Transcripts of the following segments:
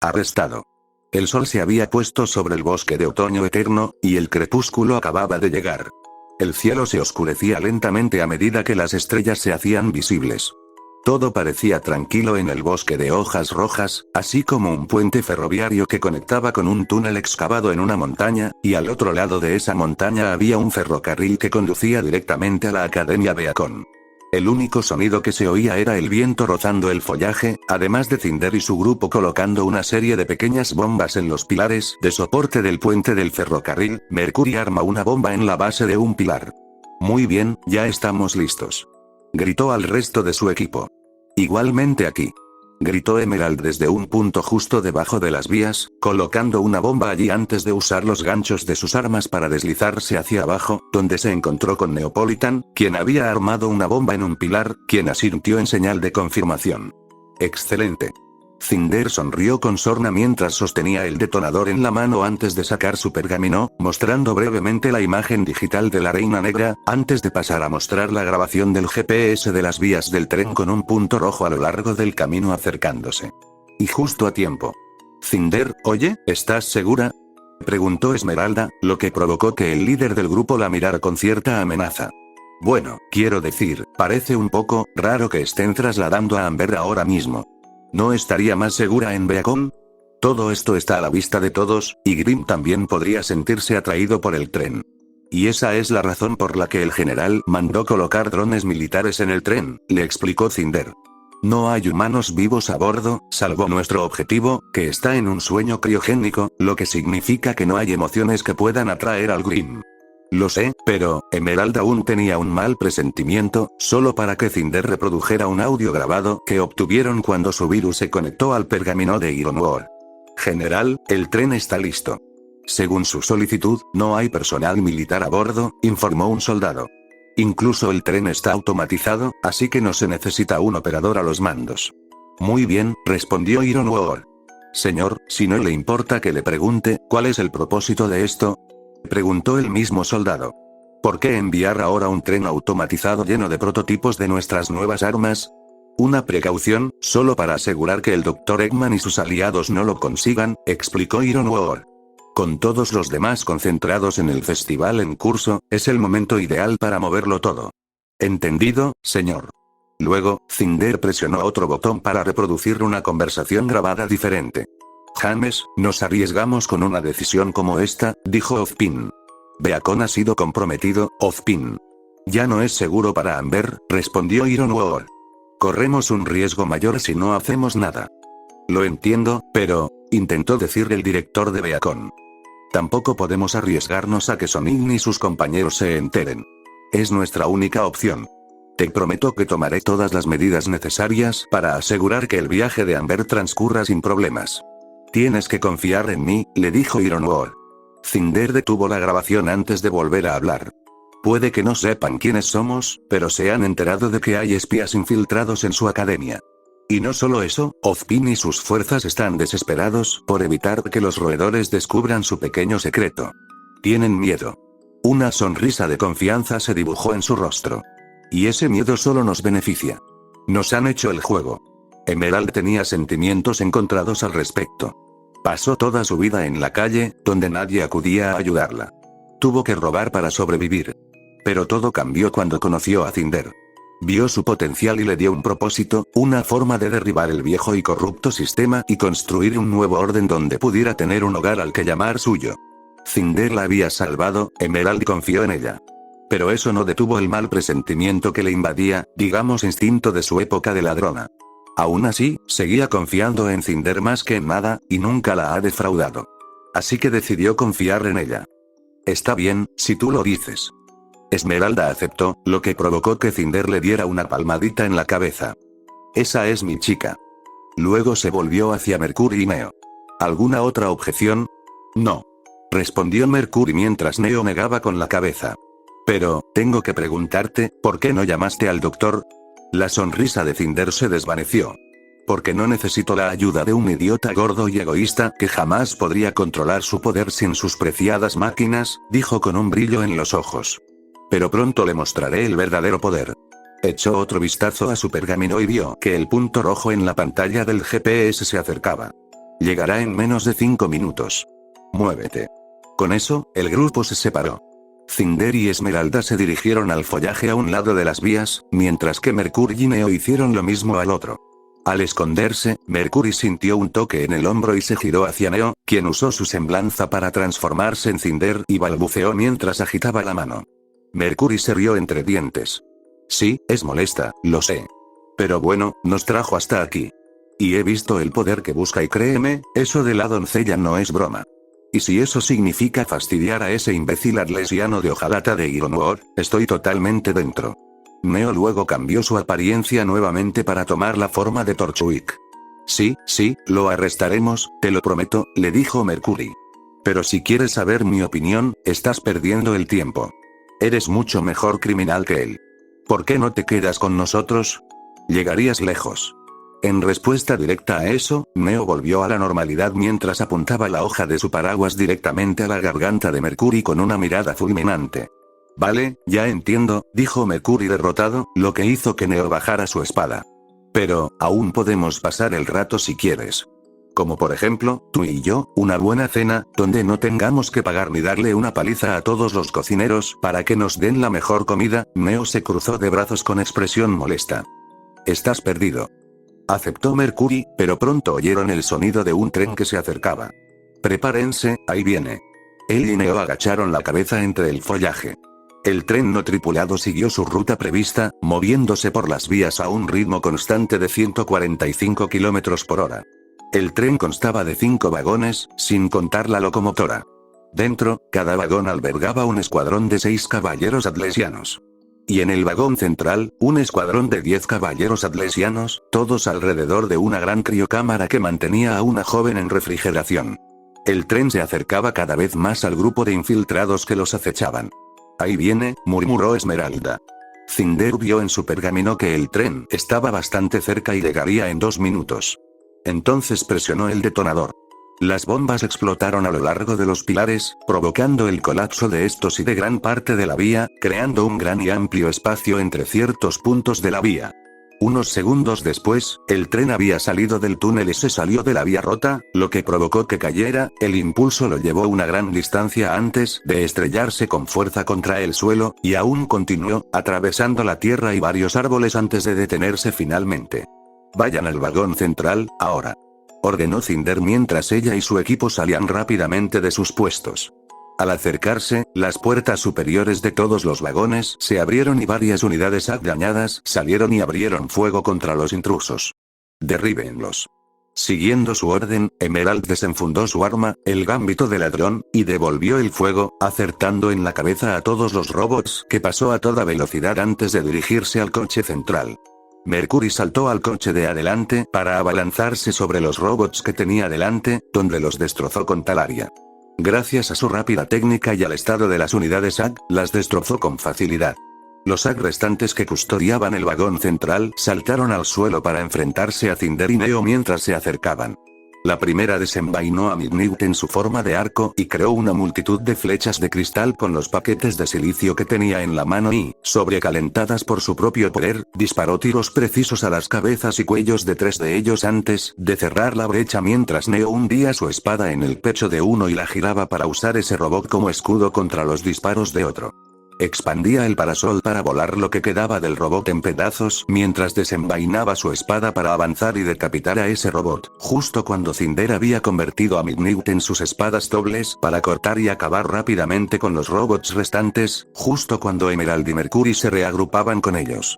Arrestado. El sol se había puesto sobre el bosque de otoño eterno, y el crepúsculo acababa de llegar. El cielo se oscurecía lentamente a medida que las estrellas se hacían visibles. Todo parecía tranquilo en el bosque de hojas rojas, así como un puente ferroviario que conectaba con un túnel excavado en una montaña, y al otro lado de esa montaña había un ferrocarril que conducía directamente a la Academia Beacon. El único sonido que se oía era el viento rozando el follaje, además de Cinder y su grupo colocando una serie de pequeñas bombas en los pilares de soporte del puente del ferrocarril. Mercury arma una bomba en la base de un pilar. Muy bien, ya estamos listos. Gritó al resto de su equipo. Igualmente aquí. Gritó Emerald desde un punto justo debajo de las vías, colocando una bomba allí antes de usar los ganchos de sus armas para deslizarse hacia abajo, donde se encontró con Neopolitan, quien había armado una bomba en un pilar, quien asintió en señal de confirmación. Excelente. Cinder sonrió con sorna mientras sostenía el detonador en la mano antes de sacar su pergamino, mostrando brevemente la imagen digital de la Reina Negra, antes de pasar a mostrar la grabación del GPS de las vías del tren con un punto rojo a lo largo del camino acercándose. Y justo a tiempo. Cinder, oye, ¿estás segura?, preguntó Esmeralda, lo que provocó que el líder del grupo la mirara con cierta amenaza. Bueno, quiero decir, parece un poco raro que estén trasladando a Amber ahora mismo. ¿No estaría más segura en Beacon? Todo esto está a la vista de todos, y Grimm también podría sentirse atraído por el tren. Y esa es la razón por la que el general mandó colocar drones militares en el tren, le explicó Cinder. No hay humanos vivos a bordo, salvo nuestro objetivo, que está en un sueño criogénico, lo que significa que no hay emociones que puedan atraer al Grimm. Lo sé, pero, Emerald aún tenía un mal presentimiento, solo para que Cinder reprodujera un audio grabado que obtuvieron cuando su virus se conectó al pergamino de Ironwar. General, el tren está listo. Según su solicitud, no hay personal militar a bordo, informó un soldado. Incluso el tren está automatizado, así que no se necesita un operador a los mandos. Muy bien, respondió Ironwar. Señor, si no le importa que le pregunte, ¿cuál es el propósito de esto?, preguntó el mismo soldado. ¿Por qué enviar ahora un tren automatizado lleno de prototipos de nuestras nuevas armas? Una precaución, solo para asegurar que el Dr. Eggman y sus aliados no lo consigan, explicó Ironwar. Con todos los demás concentrados en el festival en curso, es el momento ideal para moverlo todo. Entendido, señor. Luego, Cinder presionó otro botón para reproducir una conversación grabada diferente. James, nos arriesgamos con una decisión como esta, dijo Ozpin. Beacon ha sido comprometido, Ozpin. Ya no es seguro para Amber, respondió Ironwar. Corremos un riesgo mayor si no hacemos nada. Lo entiendo, pero, intentó decir el director de Beacon. Tampoco podemos arriesgarnos a que Sonic ni sus compañeros se enteren. Es nuestra única opción. Te prometo que tomaré todas las medidas necesarias para asegurar que el viaje de Amber transcurra sin problemas. Tienes que confiar en mí, le dijo Ironwar. Cinder detuvo la grabación antes de volver a hablar. Puede que no sepan quiénes somos, pero se han enterado de que hay espías infiltrados en su academia. Y no solo eso, Ozpin y sus fuerzas están desesperados por evitar que los roedores descubran su pequeño secreto. Tienen miedo. Una sonrisa de confianza se dibujó en su rostro. Y ese miedo solo nos beneficia. Nos han hecho el juego. Emerald tenía sentimientos encontrados al respecto. Pasó toda su vida en la calle, donde nadie acudía a ayudarla. Tuvo que robar para sobrevivir. Pero todo cambió cuando conoció a Cinder. Vio su potencial y le dio un propósito, una forma de derribar el viejo y corrupto sistema y construir un nuevo orden donde pudiera tener un hogar al que llamar suyo. Cinder la había salvado, Emerald confió en ella. Pero eso no detuvo el mal presentimiento que le invadía, digamos instinto de su época de ladrona. Aún así, seguía confiando en Cinder más que en nada, y nunca la ha defraudado. Así que decidió confiar en ella. Está bien, si tú lo dices. Esmeralda aceptó, lo que provocó que Cinder le diera una palmadita en la cabeza. Esa es mi chica. Luego se volvió hacia Mercury y Neo. ¿Alguna otra objeción? No. Respondió Mercury mientras Neo negaba con la cabeza. Pero, tengo que preguntarte, ¿por qué no llamaste al doctor? La sonrisa de Cinder se desvaneció. Porque no necesito la ayuda de un idiota gordo y egoísta que jamás podría controlar su poder sin sus preciadas máquinas, dijo con un brillo en los ojos. Pero pronto le mostraré el verdadero poder. Echó otro vistazo a su pergamino y vio que el punto rojo en la pantalla del GPS se acercaba. Llegará en menos de 5 minutos. Muévete. Con eso, el grupo se separó. Cinder y Esmeralda se dirigieron al follaje a un lado de las vías, mientras que Mercury y Neo hicieron lo mismo al otro. Al esconderse, Mercury sintió un toque en el hombro y se giró hacia Neo, quien usó su semblanza para transformarse en Cinder y balbuceó mientras agitaba la mano. Mercury se rió entre dientes. Sí, es molesta, lo sé. Pero bueno, nos trajo hasta aquí. Y he visto el poder que busca y créeme, eso de la doncella no es broma. Y si eso significa fastidiar a ese imbécil atlesiano de hojalata de Ironwood, estoy totalmente dentro. Neo luego cambió su apariencia nuevamente para tomar la forma de Torchwick. Sí, lo arrestaremos, te lo prometo, le dijo Mercury. Pero si quieres saber mi opinión, estás perdiendo el tiempo. Eres mucho mejor criminal que él. ¿Por qué no te quedas con nosotros? Llegarías lejos. En respuesta directa a eso, Neo volvió a la normalidad mientras apuntaba la hoja de su paraguas directamente a la garganta de Mercury con una mirada fulminante. Vale, ya entiendo, dijo Mercury derrotado, lo que hizo que Neo bajara su espada. Pero, aún podemos pasar el rato si quieres. Como por ejemplo, tú y yo, una buena cena, donde no tengamos que pagar ni darle una paliza a todos los cocineros para que nos den la mejor comida. Neo se cruzó de brazos con expresión molesta. Estás perdido. Aceptó Mercury, pero pronto oyeron el sonido de un tren que se acercaba. Prepárense, ahí viene. Él y Neo agacharon la cabeza entre el follaje. El tren no tripulado siguió su ruta prevista, moviéndose por las vías a un ritmo constante de 145 km por hora. El tren constaba de 5 vagones, sin contar la locomotora. Dentro, cada vagón albergaba un escuadrón de 6 caballeros atlesianos. Y en el vagón central, un escuadrón de 10 caballeros atlesianos, todos alrededor de una gran criocámara que mantenía a una joven en refrigeración. El tren se acercaba cada vez más al grupo de infiltrados que los acechaban. Ahí viene, murmuró Esmeralda. Cinder vio en su pergamino que el tren estaba bastante cerca y llegaría en 2 minutos. Entonces presionó el detonador. Las bombas explotaron a lo largo de los pilares, provocando el colapso de estos y de gran parte de la vía, creando un gran y amplio espacio entre ciertos puntos de la vía. Unos segundos después, el tren había salido del túnel y se salió de la vía rota, lo que provocó que cayera. El impulso lo llevó una gran distancia antes de estrellarse con fuerza contra el suelo, y aún continuó, atravesando la tierra y varios árboles antes de detenerse finalmente. Vayan al vagón central, ahora. Ordenó Cinder mientras ella y su equipo salían rápidamente de sus puestos. Al acercarse, las puertas superiores de todos los vagones se abrieron y varias unidades dañadas salieron y abrieron fuego contra los intrusos. Derríbenlos. Siguiendo su orden, Emerald desenfundó su arma, el gambito de ladrón, y devolvió el fuego, acertando en la cabeza a todos los robots, que pasó a toda velocidad antes de dirigirse al coche central. Mercury saltó al coche de adelante para abalanzarse sobre los robots que tenía delante, donde los destrozó con talaria. Gracias a su rápida técnica y al estado de las unidades AG, las destrozó con facilidad. Los AG restantes que custodiaban el vagón central saltaron al suelo para enfrentarse a Cinder y Neo mientras se acercaban. La primera desenvainó a Midnight en su forma de arco y creó una multitud de flechas de cristal con los paquetes de silicio que tenía en la mano y, sobrecalentadas por su propio poder, disparó tiros precisos a las cabezas y cuellos de 3 de ellos antes de cerrar la brecha mientras Neo hundía su espada en el pecho de uno y la giraba para usar ese robot como escudo contra los disparos de otro. Expandía el parasol para volar lo que quedaba del robot en pedazos mientras desenvainaba su espada para avanzar y decapitar a ese robot, justo cuando Cinder había convertido a Midnight en sus espadas dobles para cortar y acabar rápidamente con los robots restantes, justo cuando Emerald y Mercury se reagrupaban con ellos.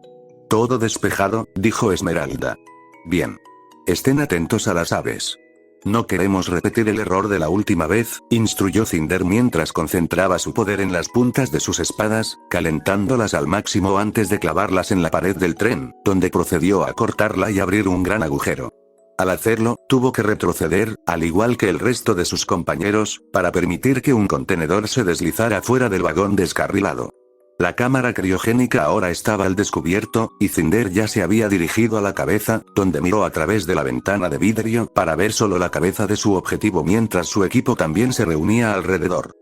Todo despejado, dijo Esmeralda. Bien. Estén atentos a las aves. No queremos repetir el error de la última vez, instruyó Cinder mientras concentraba su poder en las puntas de sus espadas, calentándolas al máximo antes de clavarlas en la pared del tren, donde procedió a cortarla y abrir un gran agujero. Al hacerlo, tuvo que retroceder, al igual que el resto de sus compañeros, para permitir que un contenedor se deslizara fuera del vagón descarrilado. La cámara criogénica ahora estaba al descubierto, y Cinder ya se había dirigido a la cabeza, donde miró a través de la ventana de vidrio para ver solo la cabeza de su objetivo mientras su equipo también se reunía alrededor.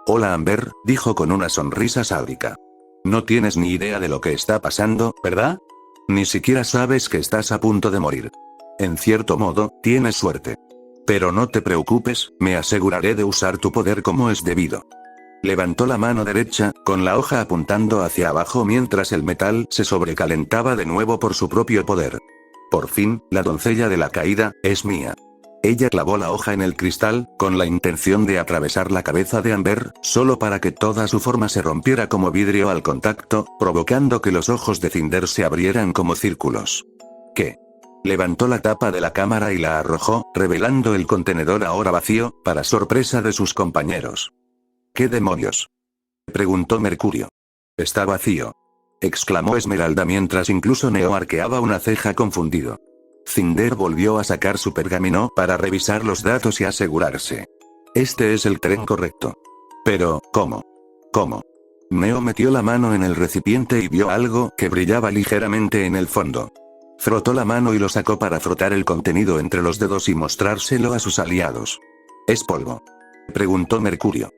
Hola Amber, dijo con una sonrisa sádica. No tienes ni idea de lo que está pasando, ¿verdad? Ni siquiera sabes que estás a punto de morir. En cierto modo, tienes suerte. Pero no te preocupes, me aseguraré de usar tu poder como es debido. Levantó la mano derecha, con la hoja apuntando hacia abajo mientras el metal se sobrecalentaba de nuevo por su propio poder. Por fin, la doncella de la caída, es mía. Ella clavó la hoja en el cristal, con la intención de atravesar la cabeza de Amber, solo para que toda su forma se rompiera como vidrio al contacto, provocando que los ojos de Cinder se abrieran como círculos. ¿Qué? Levantó la tapa de la cámara y la arrojó, revelando el contenedor ahora vacío, para sorpresa de sus compañeros. ¿Qué demonios? Preguntó Mercurio. Está vacío, exclamó Esmeralda mientras incluso Neo arqueaba una ceja confundido. Cinder volvió a sacar su pergamino para revisar los datos y asegurarse. Este es el tren correcto. Pero, ¿cómo? ¿Cómo? Neo metió la mano en el recipiente y vio algo que brillaba ligeramente en el fondo. Frotó la mano y lo sacó para frotar el contenido entre los dedos y mostrárselo a sus aliados. ¿Es polvo?, preguntó Mercurio.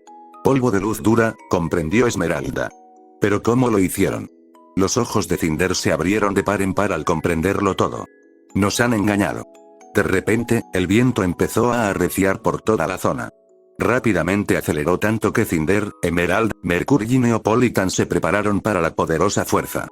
Polvo de luz dura, comprendió Esmeralda. ¿Pero cómo lo hicieron? Los ojos de Cinder se abrieron de par en par al comprenderlo todo. Nos han engañado. De repente, el viento empezó a arreciar por toda la zona. Rápidamente aceleró tanto que Cinder, Emerald, Mercurio y Neopolitan se prepararon para la poderosa fuerza.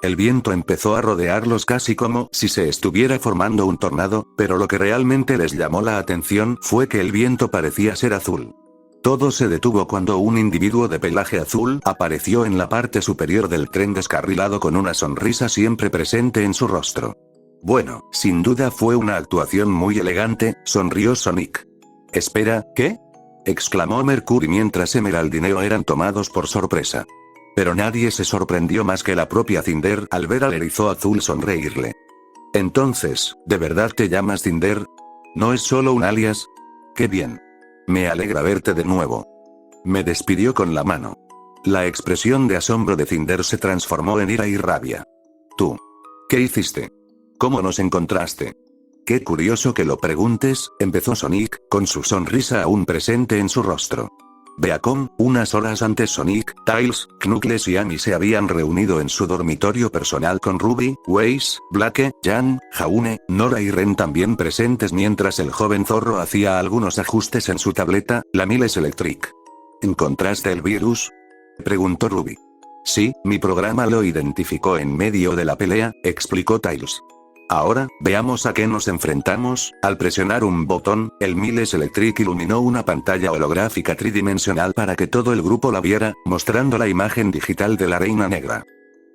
El viento empezó a rodearlos casi como si se estuviera formando un tornado, pero lo que realmente les llamó la atención fue que el viento parecía ser azul. Todo se detuvo cuando un individuo de pelaje azul apareció en la parte superior del tren descarrilado con una sonrisa siempre presente en su rostro. Bueno, sin duda fue una actuación muy elegante, sonrió Sonic. Espera, ¿qué?, exclamó Mercury mientras Emerald y Neo eran tomados por sorpresa. Pero nadie se sorprendió más que la propia Cinder al ver al erizo azul sonreírle. Entonces, ¿de verdad te llamas Cinder? ¿No es solo un alias? ¡Qué bien! Me alegra verte de nuevo. Me despidió con la mano. La expresión de asombro de Cinder se transformó en ira y rabia. ¿Tú? ¿Qué hiciste? ¿Cómo nos encontraste? Qué curioso que lo preguntes, empezó Sonic, con su sonrisa aún presente en su rostro. Beacon, unas horas antes Sonic, Tails, Knuckles y Amy se habían reunido en su dormitorio personal con Ruby, Weiss, Blake, Jan, Jaune, Nora y Ren también presentes mientras el joven zorro hacía algunos ajustes en su tableta, la Miles Electric. ¿Encontraste el virus?, preguntó Ruby. Sí, mi programa lo identificó en medio de la pelea, explicó Tails. Ahora, veamos a qué nos enfrentamos. Al presionar un botón, el Miles Electric iluminó una pantalla holográfica tridimensional para que todo el grupo la viera, mostrando la imagen digital de la Reina Negra.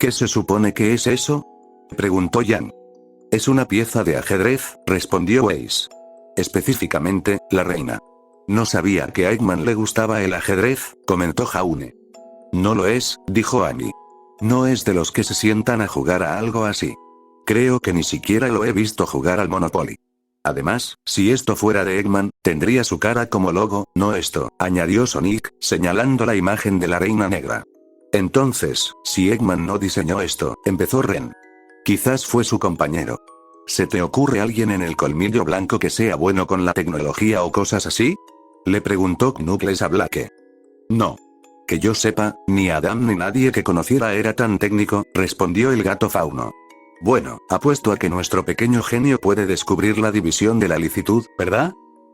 ¿Qué se supone que es eso?, preguntó Jan. Es una pieza de ajedrez, respondió Weiss. Específicamente, la reina. No sabía que a Eggman le gustaba el ajedrez, comentó Jaune. No lo es, dijo Amy. No es de los que se sientan a jugar a algo así. Creo que ni siquiera lo he visto jugar al Monopoly. Además, si esto fuera de Eggman, tendría su cara como logo, no esto, añadió Sonic, señalando la imagen de la Reina Negra. Entonces, si Eggman no diseñó esto, empezó Ren. Quizás fue su compañero. ¿Se te ocurre alguien en el colmillo blanco que sea bueno con la tecnología o cosas así?, le preguntó Knuckles a Blake. No. Que yo sepa, ni Adam ni nadie que conociera era tan técnico, respondió el gato Fauno. Bueno, apuesto a que nuestro pequeño genio puede descubrir la división de la licitud, ¿verdad?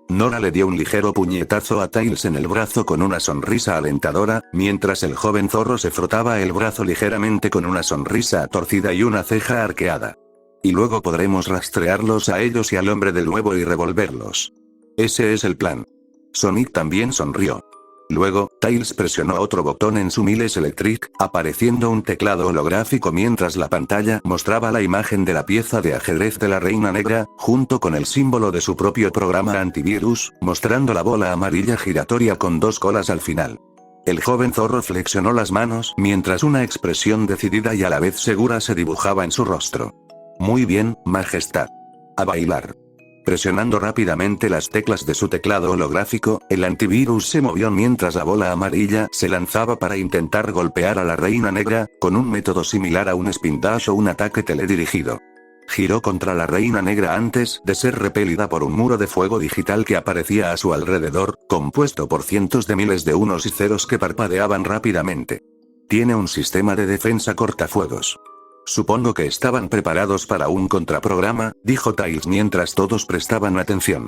Nora le dio un ligero puñetazo a Tails en el brazo con una sonrisa alentadora, mientras el joven zorro se frotaba el brazo ligeramente con una sonrisa torcida y una ceja arqueada. Y luego podremos rastrearlos a ellos y al hombre del huevo y revolverlos. Ese es el plan. Sonic también sonrió. Luego, Tails presionó otro botón en su Miles Electric, apareciendo un teclado holográfico mientras la pantalla mostraba la imagen de la pieza de ajedrez de la Reina Negra, junto con el símbolo de su propio programa antivirus, mostrando la bola amarilla giratoria con dos colas al final. El joven zorro flexionó las manos mientras una expresión decidida y a la vez segura se dibujaba en su rostro. Muy bien, Majestad. A bailar. Presionando rápidamente las teclas de su teclado holográfico, el antivirus se movió mientras la bola amarilla se lanzaba para intentar golpear a la Reina Negra, con un método similar a un spin dash o un ataque teledirigido. Giró contra la Reina Negra antes de ser repelida por un muro de fuego digital que aparecía a su alrededor, compuesto por cientos de miles de unos y ceros que parpadeaban rápidamente. Tiene un sistema de defensa cortafuegos. Supongo que estaban preparados para un contraprograma, dijo Tails mientras todos prestaban atención.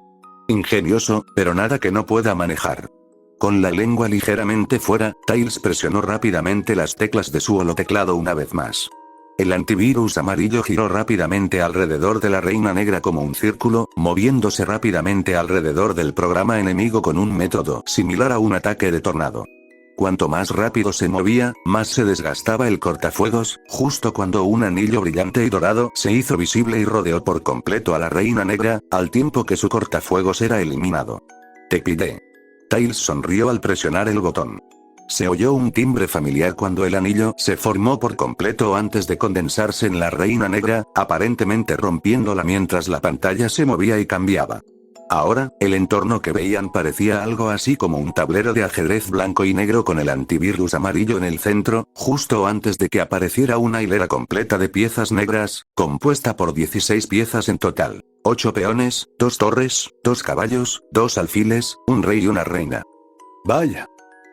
Ingenioso, pero nada que no pueda manejar. Con la lengua ligeramente fuera, Tails presionó rápidamente las teclas de su holoteclado una vez más. El antivirus amarillo giró rápidamente alrededor de la reina negra como un círculo, moviéndose rápidamente alrededor del programa enemigo con un método similar a un ataque de tornado. Cuanto más rápido se movía, más se desgastaba el cortafuegos, justo cuando un anillo brillante y dorado se hizo visible y rodeó por completo a la reina negra, al tiempo que su cortafuegos era eliminado. Te pillé. Tails sonrió al presionar el botón. Se oyó un timbre familiar cuando el anillo se formó por completo antes de condensarse en la reina negra, aparentemente rompiéndola mientras la pantalla se movía y cambiaba. Ahora, el entorno que veían parecía algo así como un tablero de ajedrez blanco y negro con el antivirus amarillo en el centro, justo antes de que apareciera una hilera completa de piezas negras, compuesta por 16 piezas en total. 8 peones, 2 torres, 2 caballos, 2 alfiles, un rey y una reina. Vaya.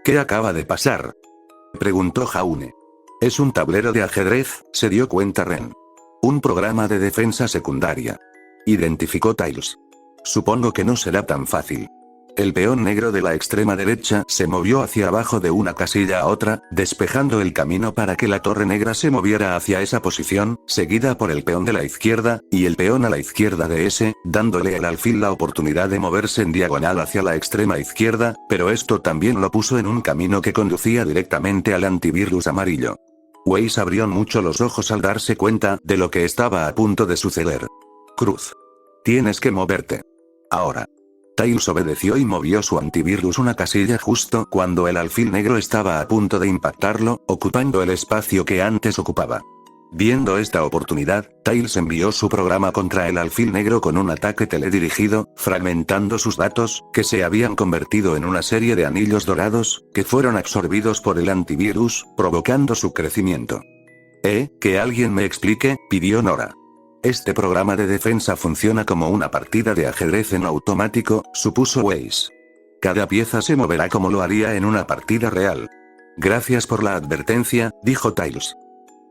¿Qué acaba de pasar?, preguntó Jaune. Es un tablero de ajedrez, se dio cuenta Ren. Un programa de defensa secundaria. Identificó Tails. Supongo que no será tan fácil. El peón negro de la extrema derecha se movió hacia abajo de una casilla a otra, despejando el camino para que la torre negra se moviera hacia esa posición, seguida por el peón de la izquierda, y el peón a la izquierda de ese, dándole al alfil la oportunidad de moverse en diagonal hacia la extrema izquierda, pero esto también lo puso en un camino que conducía directamente al antivirus amarillo. Weiss abrió mucho los ojos al darse cuenta de lo que estaba a punto de suceder. Cruz. Tienes que moverte. Ahora. Tails obedeció y movió su antivirus una casilla justo cuando el alfil negro estaba a punto de impactarlo, ocupando el espacio que antes ocupaba. Viendo esta oportunidad, Tails envió su programa contra el alfil negro con un ataque teledirigido, fragmentando sus datos, que se habían convertido en una serie de anillos dorados, que fueron absorbidos por el antivirus, provocando su crecimiento. Que alguien me explique, pidió Nora. Este programa de defensa funciona como una partida de ajedrez en automático, supuso Weiss. Cada pieza se moverá como lo haría en una partida real. Gracias por la advertencia, dijo Tails.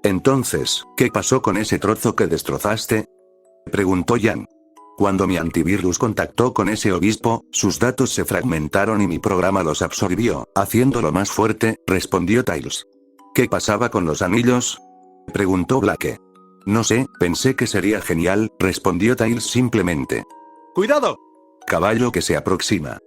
Entonces, ¿qué pasó con ese trozo que destrozaste?, preguntó Jan. Cuando mi antivirus contactó con ese obispo, sus datos se fragmentaron y mi programa los absorbió, haciéndolo más fuerte, respondió Tails. ¿Qué pasaba con los anillos?, preguntó Blake. No sé, pensé que sería genial, respondió Tails simplemente. ¡Cuidado! Caballo que se aproxima.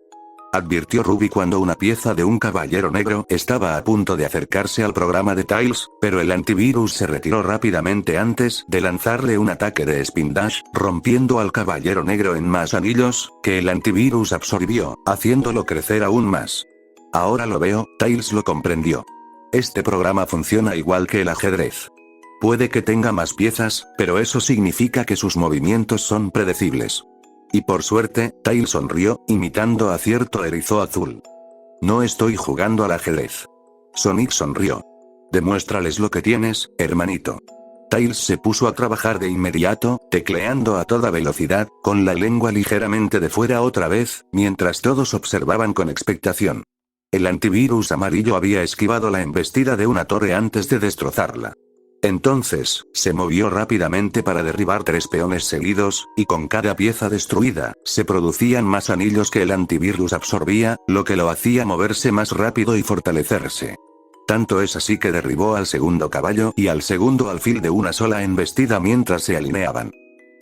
Advirtió Ruby cuando una pieza de un caballero negro estaba a punto de acercarse al programa de Tails, pero el antivirus se retiró rápidamente antes de lanzarle un ataque de Spin Dash, rompiendo al caballero negro en más anillos, que el antivirus absorbió, haciéndolo crecer aún más. Ahora lo veo, Tails lo comprendió. Este programa funciona igual que el ajedrez. Puede que tenga más piezas, pero eso significa que sus movimientos son predecibles. Y por suerte, Tails sonrió, imitando a cierto erizo azul. No estoy jugando al ajedrez. Sonic sonrió. Demuéstrales lo que tienes, hermanito. Tails se puso a trabajar de inmediato, tecleando a toda velocidad, con la lengua ligeramente de fuera otra vez, mientras todos observaban con expectación. El antivirus amarillo había esquivado la embestida de una torre antes de destrozarla. Entonces, se movió rápidamente para derribar 3 peones seguidos, y con cada pieza destruida, se producían más anillos que el antivirus absorbía, lo que lo hacía moverse más rápido y fortalecerse. Tanto es así que derribó al segundo caballo y al segundo alfil de una sola embestida mientras se alineaban.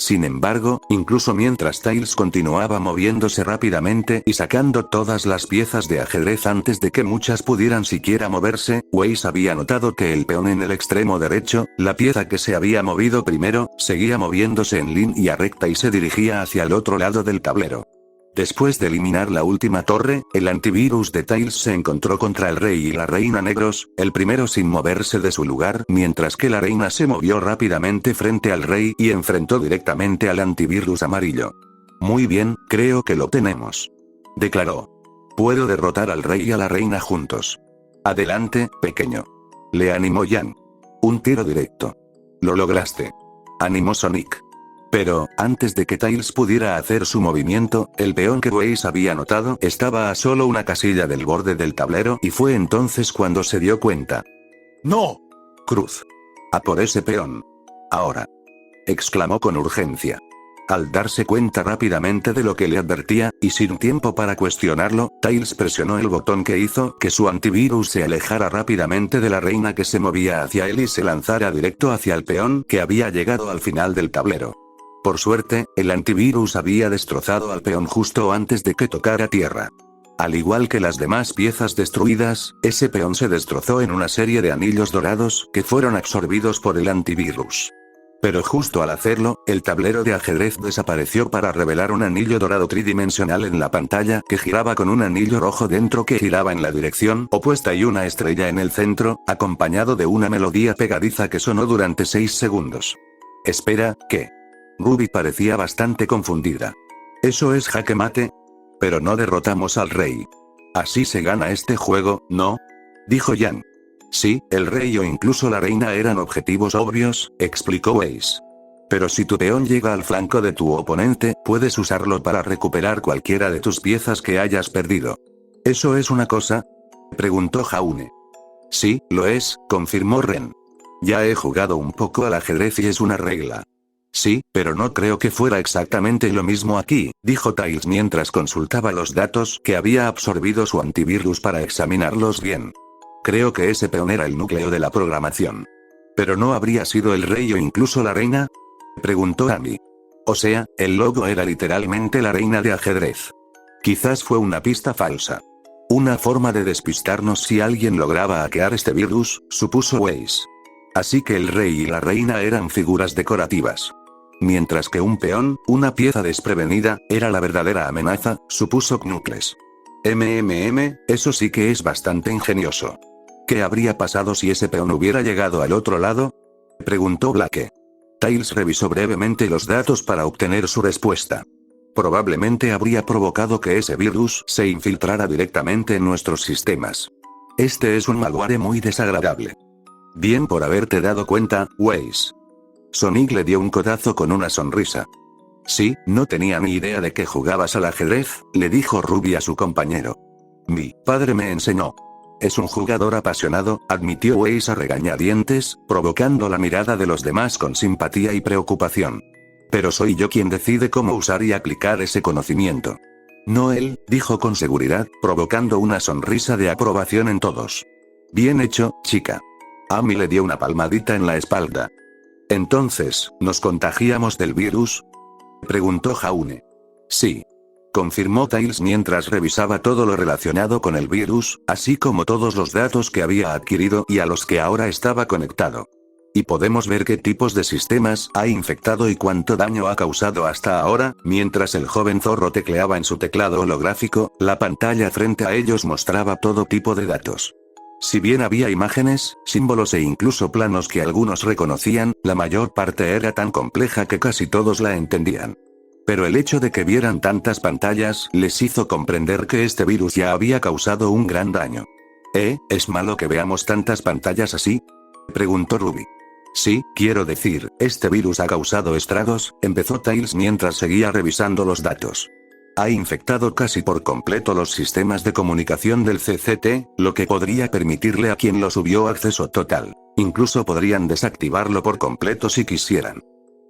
Sin embargo, incluso mientras Tails continuaba moviéndose rápidamente y sacando todas las piezas de ajedrez antes de que muchas pudieran siquiera moverse, Weiss había notado que el peón en el extremo derecho, la pieza que se había movido primero, seguía moviéndose en línea recta y se dirigía hacia el otro lado del tablero. Después de eliminar la última torre, el antivirus de Tails se encontró contra el rey y la reina negros, el primero sin moverse de su lugar, mientras que la reina se movió rápidamente frente al rey y enfrentó directamente al antivirus amarillo. Muy bien, creo que lo tenemos, declaró. Puedo derrotar al rey y a la reina juntos. Adelante, pequeño. Le animó Jan. Un tiro directo. Lo lograste. Animó Sonic. Pero, antes de que Tails pudiera hacer su movimiento, el peón que Weiss había notado estaba a solo una casilla del borde del tablero y fue entonces cuando se dio cuenta. ¡No! Cruz. A por ese peón. Ahora. Exclamó con urgencia. Al darse cuenta rápidamente de lo que le advertía, y sin tiempo para cuestionarlo, Tails presionó el botón que hizo que su antivirus se alejara rápidamente de la reina que se movía hacia él y se lanzara directo hacia el peón que había llegado al final del tablero. Por suerte, el antivirus había destrozado al peón justo antes de que tocara tierra. Al igual que las demás piezas destruidas, ese peón se destrozó en una serie de anillos dorados que fueron absorbidos por el antivirus. Pero justo al hacerlo, el tablero de ajedrez desapareció para revelar un anillo dorado tridimensional en la pantalla que giraba con un anillo rojo dentro que giraba en la dirección opuesta y una estrella en el centro, acompañado de una melodía pegadiza que sonó durante 6 segundos. Espera, ¿qué? Ruby parecía bastante confundida. ¿Eso es jaque mate? Pero no derrotamos al rey. Así se gana este juego, ¿no? Dijo Yang. Sí, el rey o incluso la reina eran objetivos obvios, explicó Weiss. Pero si tu peón llega al flanco de tu oponente, puedes usarlo para recuperar cualquiera de tus piezas que hayas perdido. ¿Eso es una cosa? Preguntó Jaune. Sí, lo es, confirmó Ren. Ya he jugado un poco al ajedrez y es una regla. Sí, pero no creo que fuera exactamente lo mismo aquí, dijo Tails mientras consultaba los datos que había absorbido su antivirus para examinarlos bien. Creo que ese peón era el núcleo de la programación. ¿Pero no habría sido el rey o incluso la reina? Preguntó Amy. O sea, el logo era literalmente la reina de ajedrez. Quizás fue una pista falsa. Una forma de despistarnos si alguien lograba hackear este virus, supuso Weiss. Así que el rey y la reina eran figuras decorativas. Mientras que un peón, una pieza desprevenida, era la verdadera amenaza, supuso Knuckles. Eso sí que es bastante ingenioso. ¿Qué habría pasado si ese peón hubiera llegado al otro lado? Preguntó Blake. Tails revisó brevemente los datos para obtener su respuesta. Probablemente habría provocado que ese virus se infiltrara directamente en nuestros sistemas. Este es un malware muy desagradable. Bien por haberte dado cuenta, Weiss. Sonic le dio un codazo con una sonrisa. Sí, no tenía ni idea de que jugabas al ajedrez, le dijo Ruby a su compañero. Mi padre me enseñó. Es un jugador apasionado, admitió Weiss a regañadientes, provocando la mirada de los demás con simpatía y preocupación. Pero soy yo quien decide cómo usar y aplicar ese conocimiento. No él, dijo con seguridad, provocando una sonrisa de aprobación en todos. Bien hecho, chica. Amy le dio una palmadita en la espalda. Entonces, ¿nos contagiamos del virus? Preguntó Jaune. Sí. Confirmó Tails mientras revisaba todo lo relacionado con el virus, así como todos los datos que había adquirido y a los que ahora estaba conectado. Y podemos ver qué tipos de sistemas ha infectado y cuánto daño ha causado hasta ahora, mientras el joven zorro tecleaba en su teclado holográfico, la pantalla frente a ellos mostraba todo tipo de datos. Si bien había imágenes, símbolos e incluso planos que algunos reconocían, la mayor parte era tan compleja que casi todos la entendían. Pero el hecho de que vieran tantas pantallas les hizo comprender que este virus ya había causado un gran daño. ¿Es malo que veamos tantas pantallas así? Preguntó Ruby. Sí, quiero decir, este virus ha causado estragos, empezó Tails mientras seguía revisando los datos. Ha infectado casi por completo los sistemas de comunicación del CCT, lo que podría permitirle a quien lo subió acceso total. Incluso podrían desactivarlo por completo si quisieran.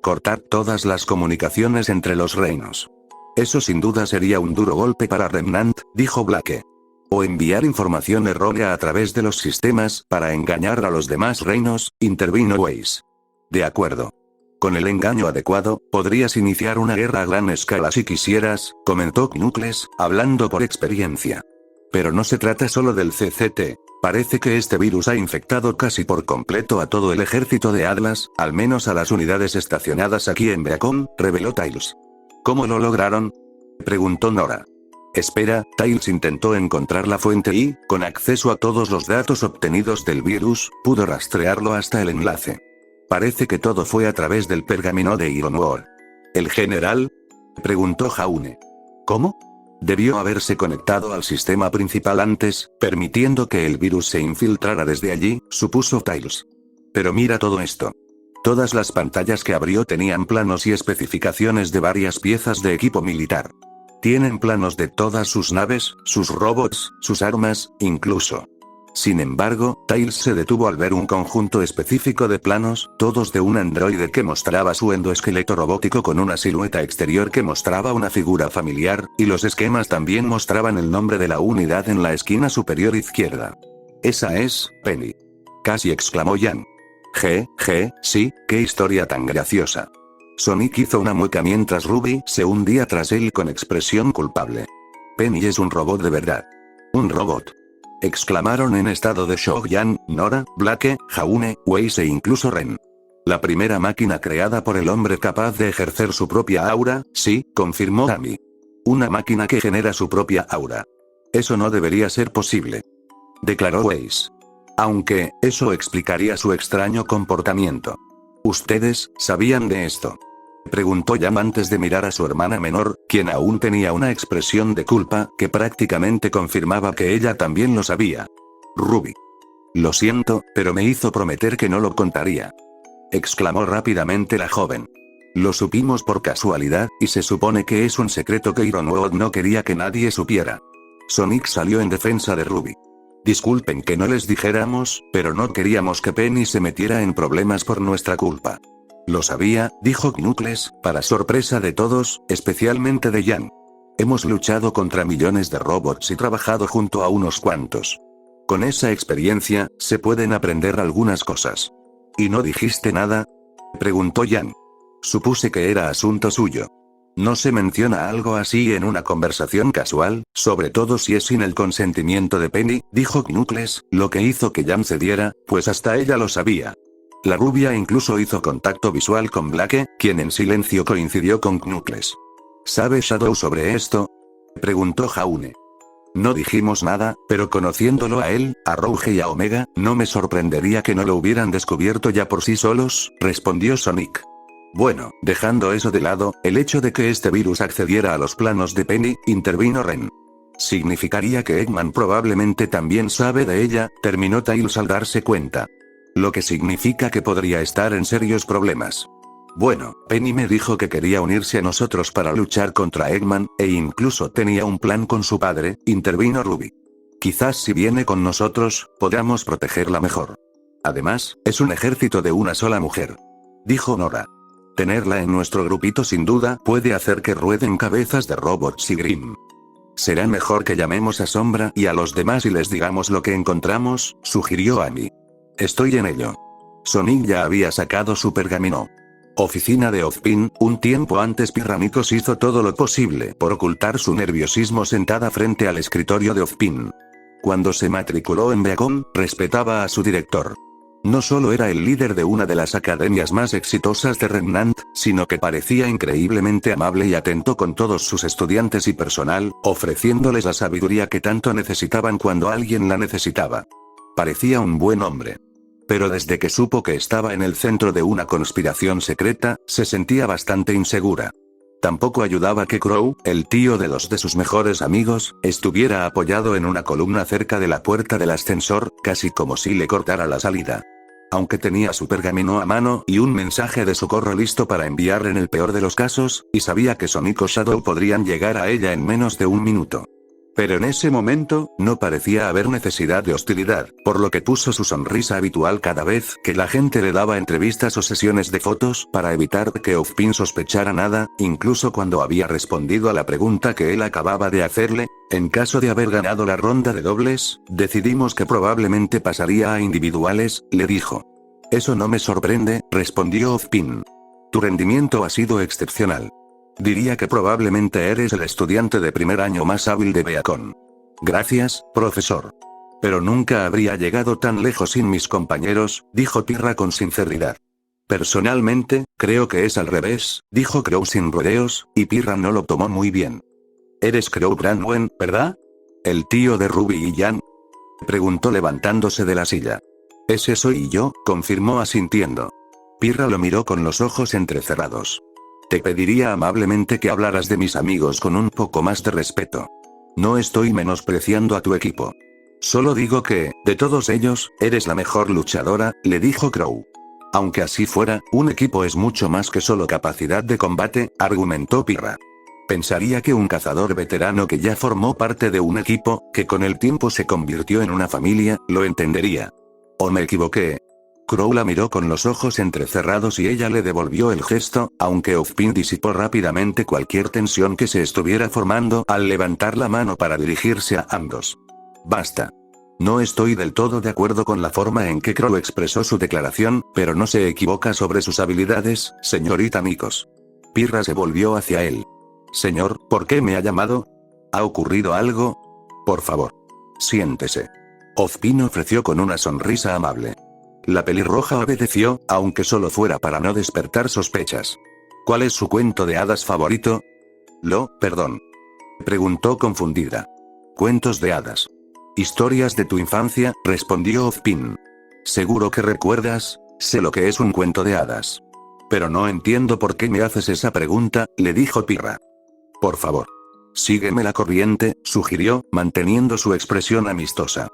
Cortar todas las comunicaciones entre los reinos. Eso sin duda sería un duro golpe para Remnant, dijo Blake. O enviar información errónea a través de los sistemas para engañar a los demás reinos, intervino Weiss. De acuerdo. Con el engaño adecuado, podrías iniciar una guerra a gran escala si quisieras, comentó Knuckles, hablando por experiencia. Pero no se trata solo del CCT. Parece que este virus ha infectado casi por completo a todo el ejército de Atlas, al menos a las unidades estacionadas aquí en Beacon, reveló Tails. ¿Cómo lo lograron? Preguntó Nora. Espera, Tails intentó encontrar la fuente y, con acceso a todos los datos obtenidos del virus, pudo rastrearlo hasta el enlace. Parece que todo fue a través del pergamino de Ironwar. ¿El general? Preguntó Jaune. ¿Cómo? Debió haberse conectado al sistema principal antes, permitiendo que el virus se infiltrara desde allí, supuso Tails. Pero mira todo esto. Todas las pantallas que abrió tenían planos y especificaciones de varias piezas de equipo militar. Tienen planos de todas sus naves, sus robots, sus armas, incluso. Sin embargo, Tails se detuvo al ver un conjunto específico de planos, todos de un androide que mostraba su endoesqueleto robótico con una silueta exterior que mostraba una figura familiar, y los esquemas también mostraban el nombre de la unidad en la esquina superior izquierda. Esa es, Penny. Casi exclamó Jan. Sí, qué historia tan graciosa. Sonic hizo una mueca mientras Ruby se hundía tras él con expresión culpable. Penny es un robot de verdad. Un robot. Exclamaron en estado de shock Jan, Nora, Blake, Jaune, Weiss e incluso Ren. La primera máquina creada por el hombre capaz de ejercer su propia aura, sí, confirmó Amy. Una máquina que genera su propia aura. Eso no debería ser posible. Declaró Weiss. Aunque, eso explicaría su extraño comportamiento. ¿Ustedes sabían de esto?, preguntó Jan antes de mirar a su hermana menor, quien aún tenía una expresión de culpa que prácticamente confirmaba que ella también lo sabía. Ruby. Lo siento, pero me hizo prometer que no lo contaría. Exclamó rápidamente la joven. Lo supimos por casualidad, y se supone que es un secreto que Ironwood no quería que nadie supiera. Sonic salió en defensa de Ruby. Disculpen que no les dijéramos, pero no queríamos que Penny se metiera en problemas por nuestra culpa. Lo sabía, dijo Knuckles, para sorpresa de todos, especialmente de Jan. Hemos luchado contra millones de robots y trabajado junto a unos cuantos. Con esa experiencia, se pueden aprender algunas cosas. ¿Y no dijiste nada?, preguntó Jan. Supuse que era asunto suyo. No se menciona algo así en una conversación casual, sobre todo si es sin el consentimiento de Penny, dijo Knuckles, lo que hizo que Jan cediera, pues hasta ella lo sabía. La rubia incluso hizo contacto visual con Blake, quien en silencio coincidió con Knuckles. ¿Sabe Shadow sobre esto?, preguntó Jaune. No dijimos nada, pero conociéndolo a él, a Rouge y a Omega, no me sorprendería que no lo hubieran descubierto ya por sí solos, respondió Sonic. Bueno, dejando eso de lado, el hecho de que este virus accediera a los planos de Penny, intervino Ren. Significaría que Eggman probablemente también sabe de ella, terminó Tails al darse cuenta. Lo que significa que podría estar en serios problemas. Bueno, Penny me dijo que quería unirse a nosotros para luchar contra Eggman, e incluso tenía un plan con su padre, intervino Ruby. Quizás si viene con nosotros, podamos protegerla mejor. Además, es un ejército de una sola mujer. Dijo Nora. Tenerla en nuestro grupito sin duda puede hacer que rueden cabezas de robots y Grimm. Será mejor que llamemos a Sombra y a los demás y les digamos lo que encontramos, sugirió Amy. Estoy en ello. Sonic ya había sacado su pergamino. Oficina de Ozpin, un tiempo antes Pirramicos hizo todo lo posible por ocultar su nerviosismo sentada frente al escritorio de Ozpin. Cuando se matriculó en Beacon, respetaba a su director. No solo era el líder de una de las academias más exitosas de Remnant, sino que parecía increíblemente amable y atento con todos sus estudiantes y personal, ofreciéndoles la sabiduría que tanto necesitaban cuando alguien la necesitaba. Parecía un buen hombre. Pero desde que supo que estaba en el centro de una conspiración secreta, se sentía bastante insegura. Tampoco ayudaba que Crow, el tío de dos de sus mejores amigos, estuviera apoyado en una columna cerca de la puerta del ascensor, casi como si le cortara la salida. Aunque tenía su pergamino a mano y un mensaje de socorro listo para enviar en el peor de los casos, y sabía que Sonic o Shadow podrían llegar a ella en menos de un minuto. Pero en ese momento, no parecía haber necesidad de hostilidad, por lo que puso su sonrisa habitual cada vez que la gente le daba entrevistas o sesiones de fotos para evitar que Ozpin sospechara nada, incluso cuando había respondido a la pregunta que él acababa de hacerle. En caso de haber ganado la ronda de dobles, decidimos que probablemente pasaría a individuales, le dijo. Eso no me sorprende, respondió Ozpin. Tu rendimiento ha sido excepcional. Diría que probablemente eres el estudiante de primer año más hábil de Beacon. Gracias, profesor. Pero nunca habría llegado tan lejos sin mis compañeros, dijo Pirra con sinceridad. Personalmente, creo que es al revés, dijo Crow sin rodeos, y Pirra no lo tomó muy bien. Eres Crow Brandwen, ¿verdad? ¿El tío de Ruby y Jan?, preguntó levantándose de la silla. Ese soy yo, confirmó asintiendo. Pirra lo miró con los ojos entrecerrados. Te pediría amablemente que hablaras de mis amigos con un poco más de respeto. No estoy menospreciando a tu equipo. Solo digo que, de todos ellos, eres la mejor luchadora, le dijo Crow. Aunque así fuera, un equipo es mucho más que solo capacidad de combate, argumentó Pirra. Pensaría que un cazador veterano que ya formó parte de un equipo, que con el tiempo se convirtió en una familia, lo entendería. ¿O me equivoqué? Crow la miró con los ojos entrecerrados y ella le devolvió el gesto, aunque Ozpin disipó rápidamente cualquier tensión que se estuviera formando al levantar la mano para dirigirse a ambos. Basta. No estoy del todo de acuerdo con la forma en que Crow expresó su declaración, pero no se equivoca sobre sus habilidades, señorita Nikos. Pirra se volvió hacia él. Señor, ¿por qué me ha llamado? ¿Ha ocurrido algo? Por favor. Siéntese. Ozpin ofreció con una sonrisa amable. La pelirroja obedeció, aunque solo fuera para no despertar sospechas. ¿Cuál es su cuento de hadas favorito? Perdón. Preguntó confundida. Cuentos de hadas. Historias de tu infancia, respondió Ozpin. Seguro que recuerdas, sé lo que es un cuento de hadas. Pero no entiendo por qué me haces esa pregunta, le dijo Pirra. Por favor. Sígueme la corriente, sugirió, manteniendo su expresión amistosa.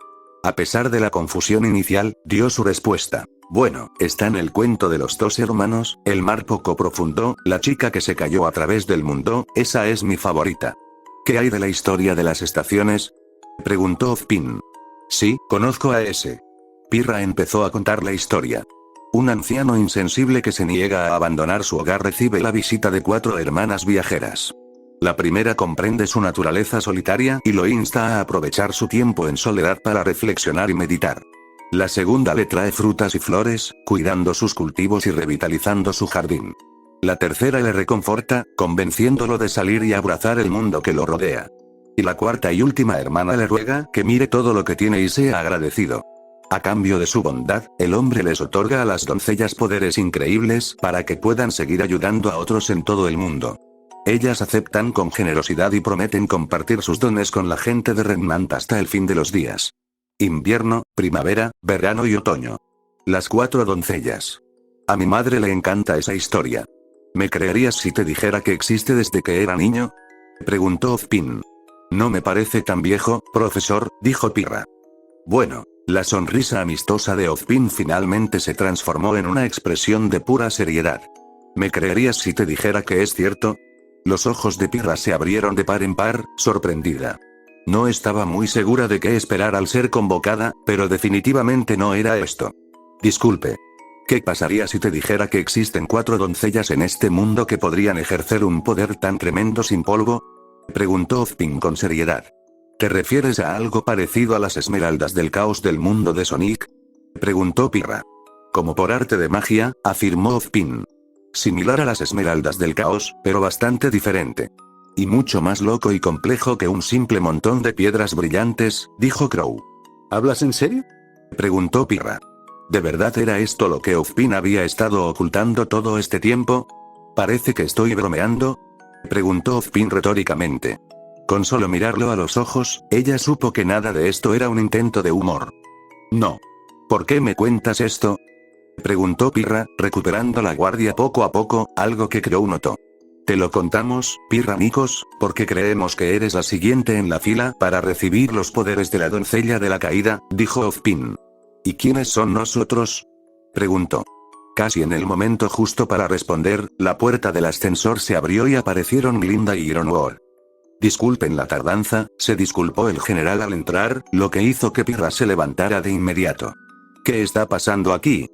A pesar de la confusión inicial, dio su respuesta. Bueno, está en el cuento de los dos hermanos, el mar poco profundo, la chica que se cayó a través del mundo, esa es mi favorita. ¿Qué hay de la historia de las estaciones? Preguntó Ozpin. Sí, conozco a ese. Pirra empezó a contar la historia. Un anciano insensible que se niega a abandonar su hogar recibe la visita de 4 hermanas viajeras. La primera comprende su naturaleza solitaria y lo insta a aprovechar su tiempo en soledad para reflexionar y meditar. La segunda le trae frutas y flores, cuidando sus cultivos y revitalizando su jardín. La tercera le reconforta, convenciéndolo de salir y abrazar el mundo que lo rodea. Y la cuarta y última hermana le ruega que mire todo lo que tiene y sea agradecido. A cambio de su bondad, el hombre les otorga a las doncellas poderes increíbles para que puedan seguir ayudando a otros en todo el mundo. Ellas aceptan con generosidad y prometen compartir sus dones con la gente de Remnant hasta el fin de los días. Invierno, primavera, verano y otoño. Las 4 doncellas. A mi madre le encanta esa historia. ¿Me creerías si te dijera que existe desde que era niño? Preguntó Ozpin. No me parece tan viejo, profesor, dijo Pirra. Bueno. La sonrisa amistosa de Ozpin finalmente se transformó en una expresión de pura seriedad. ¿Me creerías si te dijera que es cierto? Los ojos de Pirra se abrieron de par en par, sorprendida. No estaba muy segura de qué esperar al ser convocada, pero definitivamente no era esto. Disculpe. ¿Qué pasaría si te dijera que existen 4 doncellas en este mundo que podrían ejercer un poder tan tremendo sin polvo? Preguntó Ozpin con seriedad. ¿Te refieres a algo parecido a las esmeraldas del caos del mundo de Sonic? Preguntó Pirra. Como por arte de magia, afirmó Ozpin. Similar a las esmeraldas del caos, pero bastante diferente. Y mucho más loco y complejo que un simple montón de piedras brillantes, dijo Crow. ¿Hablas en serio? Preguntó Pirra. ¿De verdad era esto lo que Ozpin había estado ocultando todo este tiempo? Parece que estoy bromeando. Preguntó Ozpin retóricamente. Con solo mirarlo a los ojos, ella supo que nada de esto era un intento de humor. No. ¿Por qué me cuentas esto? Preguntó Pirra, recuperando la guardia poco a poco, algo que Crow notó. Te lo contamos, Pirra Nikos, porque creemos que eres la siguiente en la fila para recibir los poderes de la doncella de la caída, dijo Ozpin. ¿Y quiénes son nosotros? Preguntó. Casi en el momento justo para responder, la puerta del ascensor se abrió y aparecieron Glinda y Ironwood. Disculpen la tardanza, se disculpó el general al entrar, lo que hizo que Pirra se levantara de inmediato. ¿Qué está pasando aquí?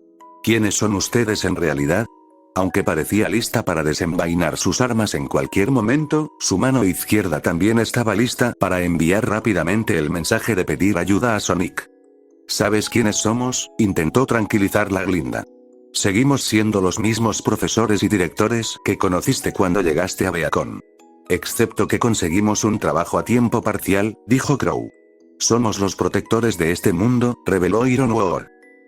¿Quiénes son ustedes en realidad? Aunque parecía lista para desenvainar sus armas en cualquier momento, su mano izquierda también estaba lista para enviar rápidamente el mensaje de pedir ayuda a Sonic. ¿Sabes quiénes somos? Intentó tranquilizarla Glinda. Seguimos siendo los mismos profesores y directores que conociste cuando llegaste a Beacon. Excepto que conseguimos un trabajo a tiempo parcial, dijo Crow. Somos los protectores de este mundo, reveló Ironwood.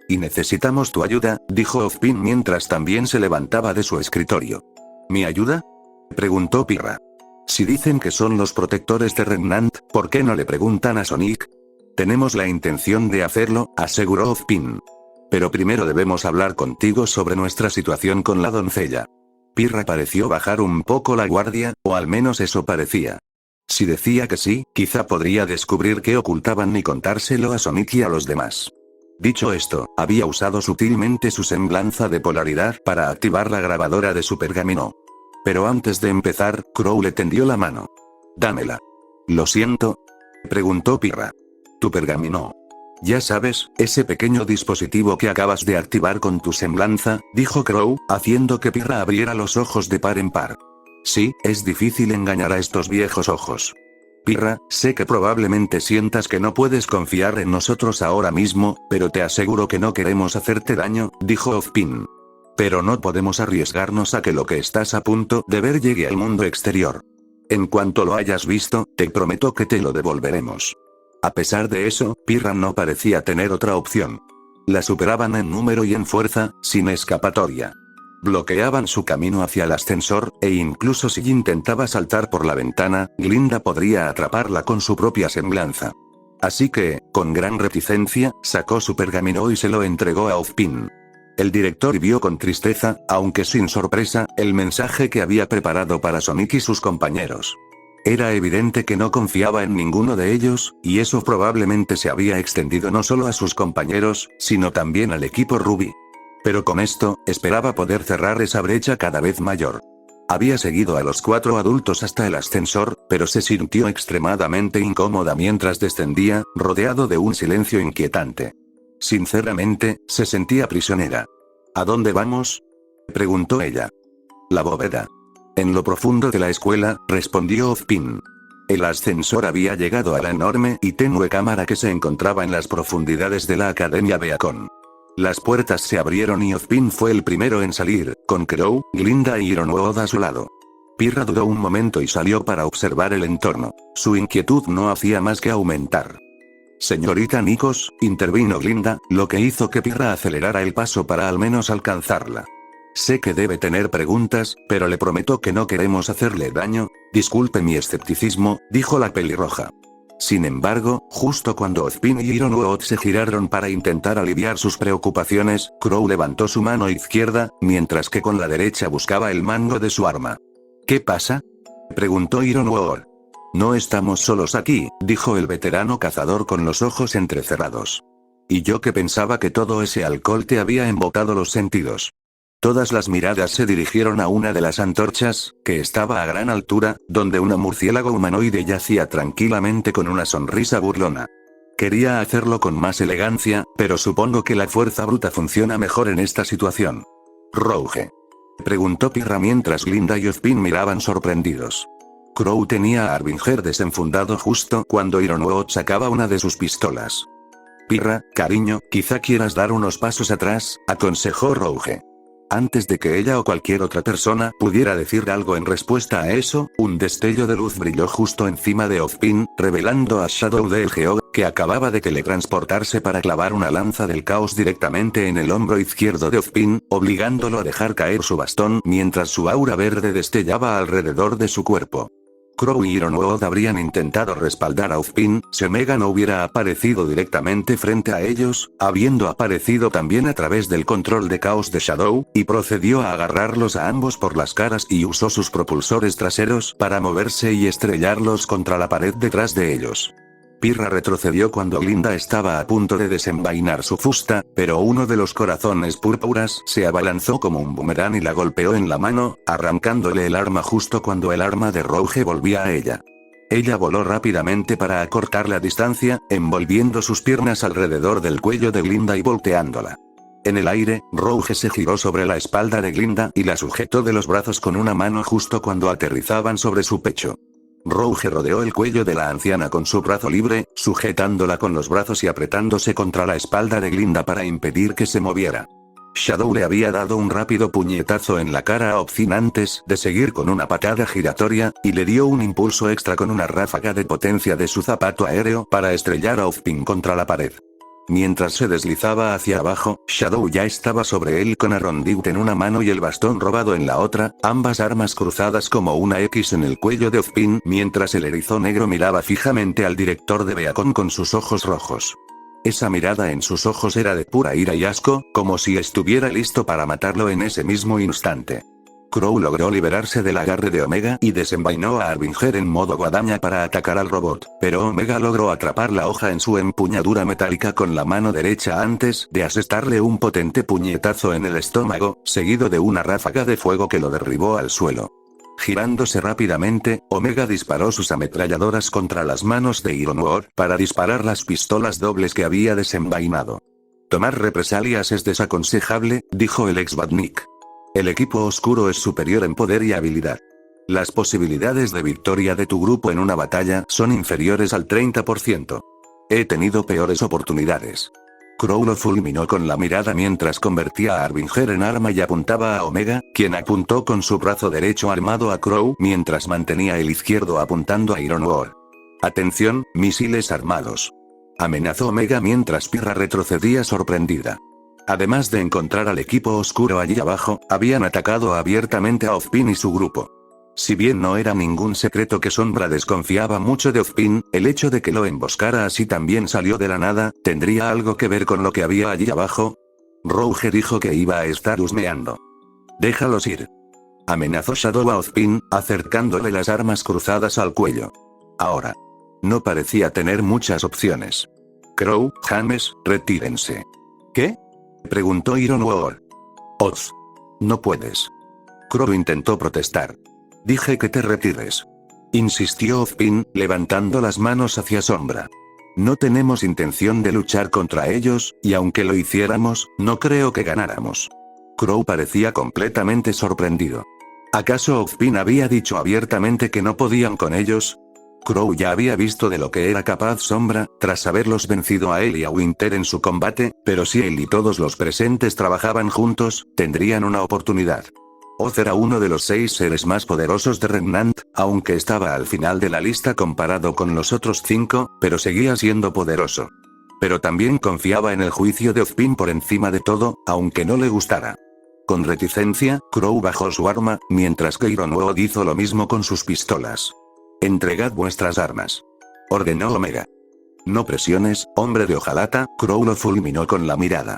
Y necesitamos tu ayuda, dijo Ozpin mientras también se levantaba de su escritorio. ¿Mi ayuda? Preguntó Pirra. Si dicen que son los protectores de Remnant, ¿por qué no le preguntan a Sonic? Tenemos la intención de hacerlo, aseguró Ozpin. Pero primero debemos hablar contigo sobre nuestra situación con la doncella. Pirra pareció bajar un poco la guardia, o al menos eso parecía. Si decía que sí, quizá podría descubrir qué ocultaban y contárselo a Sonic y a los demás. Dicho esto, había usado sutilmente su semblanza de polaridad para activar la grabadora de su pergamino. Pero antes de empezar, Crow le tendió la mano. «Dámela». «¿Lo siento?», preguntó Pirra. «Tu pergamino. Ya sabes, ese pequeño dispositivo que acabas de activar con tu semblanza», dijo Crow, haciendo que Pirra abriera los ojos de par en par. «Sí, es difícil engañar a estos viejos ojos. Pirra, sé que probablemente sientas que no puedes confiar en nosotros ahora mismo, pero te aseguro que no queremos hacerte daño», dijo Ozpin. «Pero no podemos arriesgarnos a que lo que estás a punto de ver llegue al mundo exterior. En cuanto lo hayas visto, te prometo que te lo devolveremos». A pesar de eso, Pirra no parecía tener otra opción. La superaban en número y en fuerza, sin escapatoria. Bloqueaban su camino hacia el ascensor, e incluso si intentaba saltar por la ventana, Glinda podría atraparla con su propia semblanza. Así que, con gran reticencia, sacó su pergamino y se lo entregó a Ozpin. El director vio con tristeza, aunque sin sorpresa, el mensaje que había preparado para Sonic y sus compañeros. Era evidente que no confiaba en ninguno de ellos, y eso probablemente se había extendido no solo a sus compañeros, sino también al equipo Ruby. Pero con esto, esperaba poder cerrar esa brecha cada vez mayor. Había seguido a los 4 adultos hasta el ascensor, pero se sintió extremadamente incómoda mientras descendía, rodeado de un silencio inquietante. Sinceramente, se sentía prisionera. «¿A dónde vamos?», preguntó ella. «La bóveda». «En lo profundo de la escuela», respondió Ozpin. El ascensor había llegado a la enorme y tenue cámara que se encontraba en las profundidades de la Academia Beacon. Las puertas se abrieron y Ozpin fue el primero en salir, con Crow, Glinda y Ironwood a su lado. Pirra dudó un momento y salió para observar el entorno. Su inquietud no hacía más que aumentar. «Señorita Nikos», intervino Glinda, lo que hizo que Pirra acelerara el paso para al menos alcanzarla. «Sé que debe tener preguntas, pero le prometo que no queremos hacerle daño». «Disculpe mi escepticismo», dijo la pelirroja. Sin embargo, justo cuando Ozpin y Ironwood se giraron para intentar aliviar sus preocupaciones, Crow levantó su mano izquierda, mientras que con la derecha buscaba el mango de su arma. «¿Qué pasa?», preguntó Ironwood. «No estamos solos aquí», dijo el veterano cazador con los ojos entrecerrados. «Y yo que pensaba que todo ese alcohol te había embotado los sentidos». Todas las miradas se dirigieron a una de las antorchas, que estaba a gran altura, donde una murciélago humanoide yacía tranquilamente con una sonrisa burlona. Quería hacerlo con más elegancia, pero supongo que la fuerza bruta funciona mejor en esta situación. «¿Rouge?», preguntó Pirra mientras Glinda y Ozpin miraban sorprendidos. Crow tenía a Arbinger desenfundado justo cuando Ironwood sacaba una de sus pistolas. «Pirra, cariño, quizá quieras dar unos pasos atrás», aconsejó Rouge. Antes de que ella o cualquier otra persona pudiera decir algo en respuesta a eso, un destello de luz brilló justo encima de Ozpin, revelando a Shadow del Geog, que acababa de teletransportarse para clavar una lanza del caos directamente en el hombro izquierdo de Ozpin, obligándolo a dejar caer su bastón mientras su aura verde destellaba alrededor de su cuerpo. Crow y Ironwood habrían intentado respaldar a Ozpin, si Omega no hubiera aparecido directamente frente a ellos, habiendo aparecido también a través del control de caos de Shadow, y procedió a agarrarlos a ambos por las caras y usó sus propulsores traseros para moverse y estrellarlos contra la pared detrás de ellos. Pirra retrocedió cuando Glinda estaba a punto de desenvainar su fusta, pero uno de los corazones púrpuras se abalanzó como un boomerang y la golpeó en la mano, arrancándole el arma justo cuando el arma de Rouge volvía a ella. Ella voló rápidamente para acortar la distancia, envolviendo sus piernas alrededor del cuello de Glinda y volteándola. En el aire, Rouge se giró sobre la espalda de Glinda y la sujetó de los brazos con una mano justo cuando aterrizaban sobre su pecho. Rouge rodeó el cuello de la anciana con su brazo libre, sujetándola con los brazos y apretándose contra la espalda de Glinda para impedir que se moviera. Shadow le había dado un rápido puñetazo en la cara a Ozpin antes de seguir con una patada giratoria, y le dio un impulso extra con una ráfaga de potencia de su zapato aéreo para estrellar a Ozpin contra la pared. Mientras se deslizaba hacia abajo, Shadow ya estaba sobre él con Arondiut en una mano y el bastón robado en la otra, ambas armas cruzadas como una X en el cuello de Ozpin, mientras el erizo negro miraba fijamente al director de Beacon con sus ojos rojos. Esa mirada en sus ojos era de pura ira y asco, como si estuviera listo para matarlo en ese mismo instante. Crow logró liberarse del agarre de Omega y desenvainó a Arbinger en modo guadaña para atacar al robot, pero Omega logró atrapar la hoja en su empuñadura metálica con la mano derecha antes de asestarle un potente puñetazo en el estómago, seguido de una ráfaga de fuego que lo derribó al suelo. Girándose rápidamente, Omega disparó sus ametralladoras contra las manos de Ironwood para disparar las pistolas dobles que había desenvainado. Tomar represalias es desaconsejable, dijo el ex Badnik. El equipo oscuro es superior en poder y habilidad. Las posibilidades de victoria de tu grupo en una batalla son inferiores al 30%. He tenido peores oportunidades. Crow lo fulminó con la mirada mientras convertía a Harbinger en arma y apuntaba a Omega, quien apuntó con su brazo derecho armado a Crow mientras mantenía el izquierdo apuntando a Ironwood. Atención, misiles armados. Amenazó Omega mientras Pirra retrocedía sorprendida. Además de encontrar al equipo oscuro allí abajo, habían atacado abiertamente a Ozpin y su grupo. Si bien no era ningún secreto que Sombra desconfiaba mucho de Ozpin, el hecho de que lo emboscara así también salió de la nada, ¿tendría algo que ver con lo que había allí abajo? Rouge dijo que iba a estar husmeando. Déjalos ir. Amenazó Shadow a Ozpin, acercándole las armas cruzadas al cuello. Ahora. No parecía tener muchas opciones. Crow, James, retírense. ¿Qué? Preguntó Ironwood. Oz. No puedes. Crow intentó protestar. Dije que te retires. Insistió Ozpin, levantando las manos hacia Sombra. No tenemos intención de luchar contra ellos, y aunque lo hiciéramos, no creo que ganáramos. Crow parecía completamente sorprendido. ¿Acaso Ozpin había dicho abiertamente que no podían con ellos? Crow ya había visto de lo que era capaz Sombra, tras haberlos vencido a él y a Winter en su combate, pero si él y todos los presentes trabajaban juntos, tendrían una oportunidad. Oz era uno de los 6 seres más poderosos de Remnant, aunque estaba al final de la lista comparado con los otros 5, pero seguía siendo poderoso. Pero también confiaba en el juicio de Ozpin por encima de todo, aunque no le gustara. Con reticencia, Crow bajó su arma, mientras que Ironwood hizo lo mismo con sus pistolas. Entregad vuestras armas. Ordenó Omega. No presiones, hombre de hojalata, Crow lo fulminó con la mirada.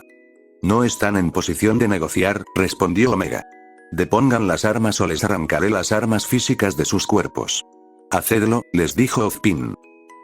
No están en posición de negociar, respondió Omega. Depongan las armas o les arrancaré las armas físicas de sus cuerpos. Hacedlo, les dijo Ozpin.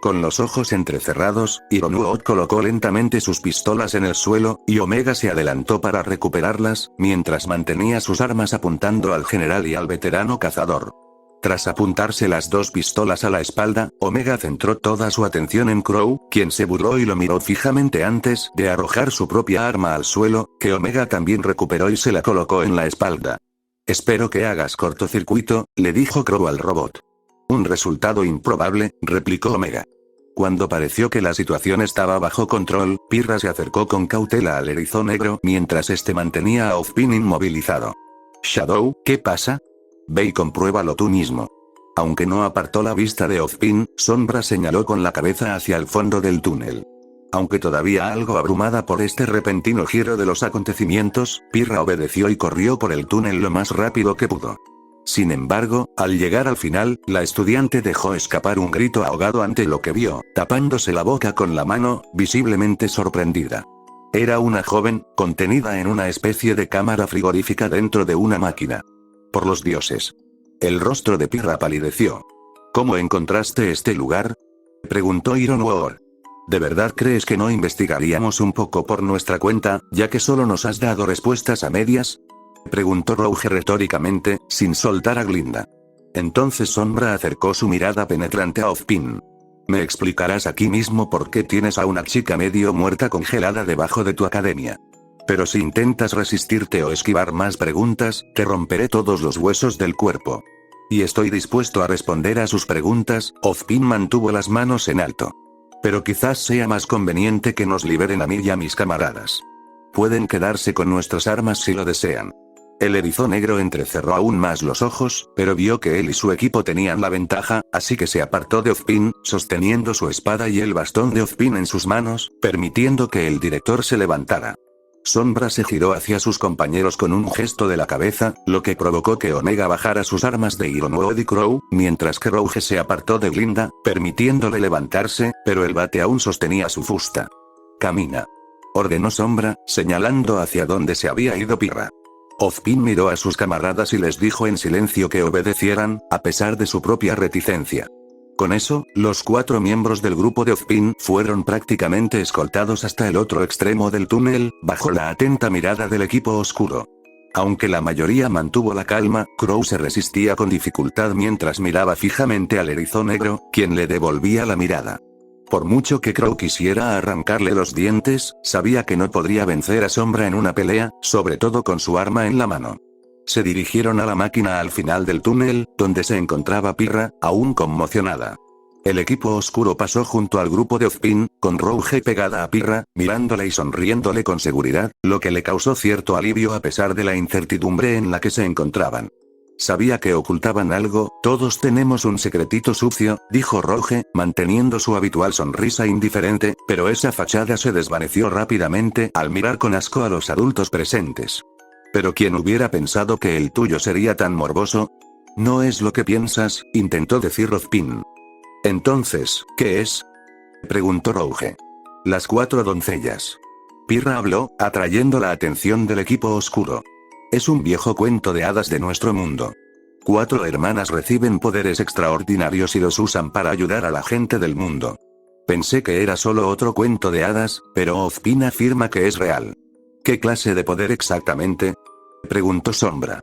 Con los ojos entrecerrados, Ironwood colocó lentamente sus pistolas en el suelo, y Omega se adelantó para recuperarlas, mientras mantenía sus armas apuntando al general y al veterano cazador. Tras apuntarse las 2 pistolas a la espalda, Omega centró toda su atención en Crow, quien se burló y lo miró fijamente antes de arrojar su propia arma al suelo, que Omega también recuperó y se la colocó en la espalda. Espero que hagas cortocircuito, le dijo Crow al robot. Un resultado improbable, replicó Omega. Cuando pareció que la situación estaba bajo control, Pirra se acercó con cautela al erizo negro mientras este mantenía a Ozpin inmovilizado. Shadow, ¿qué pasa? Ve y compruébalo tú mismo. Aunque no apartó la vista de Ozpin, Sombra señaló con la cabeza hacia el fondo del túnel. Aunque todavía algo abrumada por este repentino giro de los acontecimientos, Pirra obedeció y corrió por el túnel lo más rápido que pudo. Sin embargo, al llegar al final, la estudiante dejó escapar un grito ahogado ante lo que vio, tapándose la boca con la mano, visiblemente sorprendida. Era una joven, contenida en una especie de cámara frigorífica dentro de una máquina. Por los dioses. El rostro de Pirra palideció. ¿Cómo encontraste este lugar? Preguntó Ironwood. ¿De verdad crees que no investigaríamos un poco por nuestra cuenta, ya que solo nos has dado respuestas a medias? Preguntó Rouge retóricamente, sin soltar a Glinda. Entonces Sombra acercó su mirada penetrante a Ozpin. ¿Me explicarás aquí mismo por qué tienes a una chica medio muerta congelada debajo de tu academia? Pero si intentas resistirte o esquivar más preguntas, te romperé todos los huesos del cuerpo. Y estoy dispuesto a responder a sus preguntas, Ozpin mantuvo las manos en alto. Pero quizás sea más conveniente que nos liberen a mí y a mis camaradas. Pueden quedarse con nuestras armas si lo desean. El erizo negro entrecerró aún más los ojos, pero vio que él y su equipo tenían la ventaja, así que se apartó de Ozpin, sosteniendo su espada y el bastón de Ozpin en sus manos, permitiendo que el director se levantara. Sombra se giró hacia sus compañeros con un gesto de la cabeza, lo que provocó que Omega bajara sus armas de Ironwood y Crow, mientras que Rouge se apartó de Glinda, permitiéndole levantarse, pero el bate aún sostenía su fusta. Camina. Ordenó Sombra, señalando hacia donde se había ido Pirra. Ozpin miró a sus camaradas y les dijo en silencio que obedecieran, a pesar de su propia reticencia. Con eso, los 4 miembros del grupo de Ozpin fueron prácticamente escoltados hasta el otro extremo del túnel, bajo la atenta mirada del equipo oscuro. Aunque la mayoría mantuvo la calma, Crow se resistía con dificultad mientras miraba fijamente al erizo negro, quien le devolvía la mirada. Por mucho que Crow quisiera arrancarle los dientes, sabía que no podría vencer a Sombra en una pelea, sobre todo con su arma en la mano. Se dirigieron a la máquina al final del túnel, donde se encontraba Pirra, aún conmocionada. El equipo oscuro pasó junto al grupo de Ozpin, con Rouge pegada a Pirra, mirándole y sonriéndole con seguridad, lo que le causó cierto alivio a pesar de la incertidumbre en la que se encontraban. Sabía que ocultaban algo, todos tenemos un secretito sucio, dijo Rouge, manteniendo su habitual sonrisa indiferente, pero esa fachada se desvaneció rápidamente al mirar con asco a los adultos presentes. ¿Pero quién hubiera pensado que el tuyo sería tan morboso? No es lo que piensas, intentó decir Ozpin. Entonces, ¿qué es? Preguntó Rouge. Las 4 doncellas. Pirra habló, atrayendo la atención del equipo oscuro. Es un viejo cuento de hadas de nuestro mundo. 4 hermanas reciben poderes extraordinarios y los usan para ayudar a la gente del mundo. Pensé que era solo otro cuento de hadas, pero Ozpin afirma que es real. ¿Qué clase de poder exactamente? Preguntó Sombra.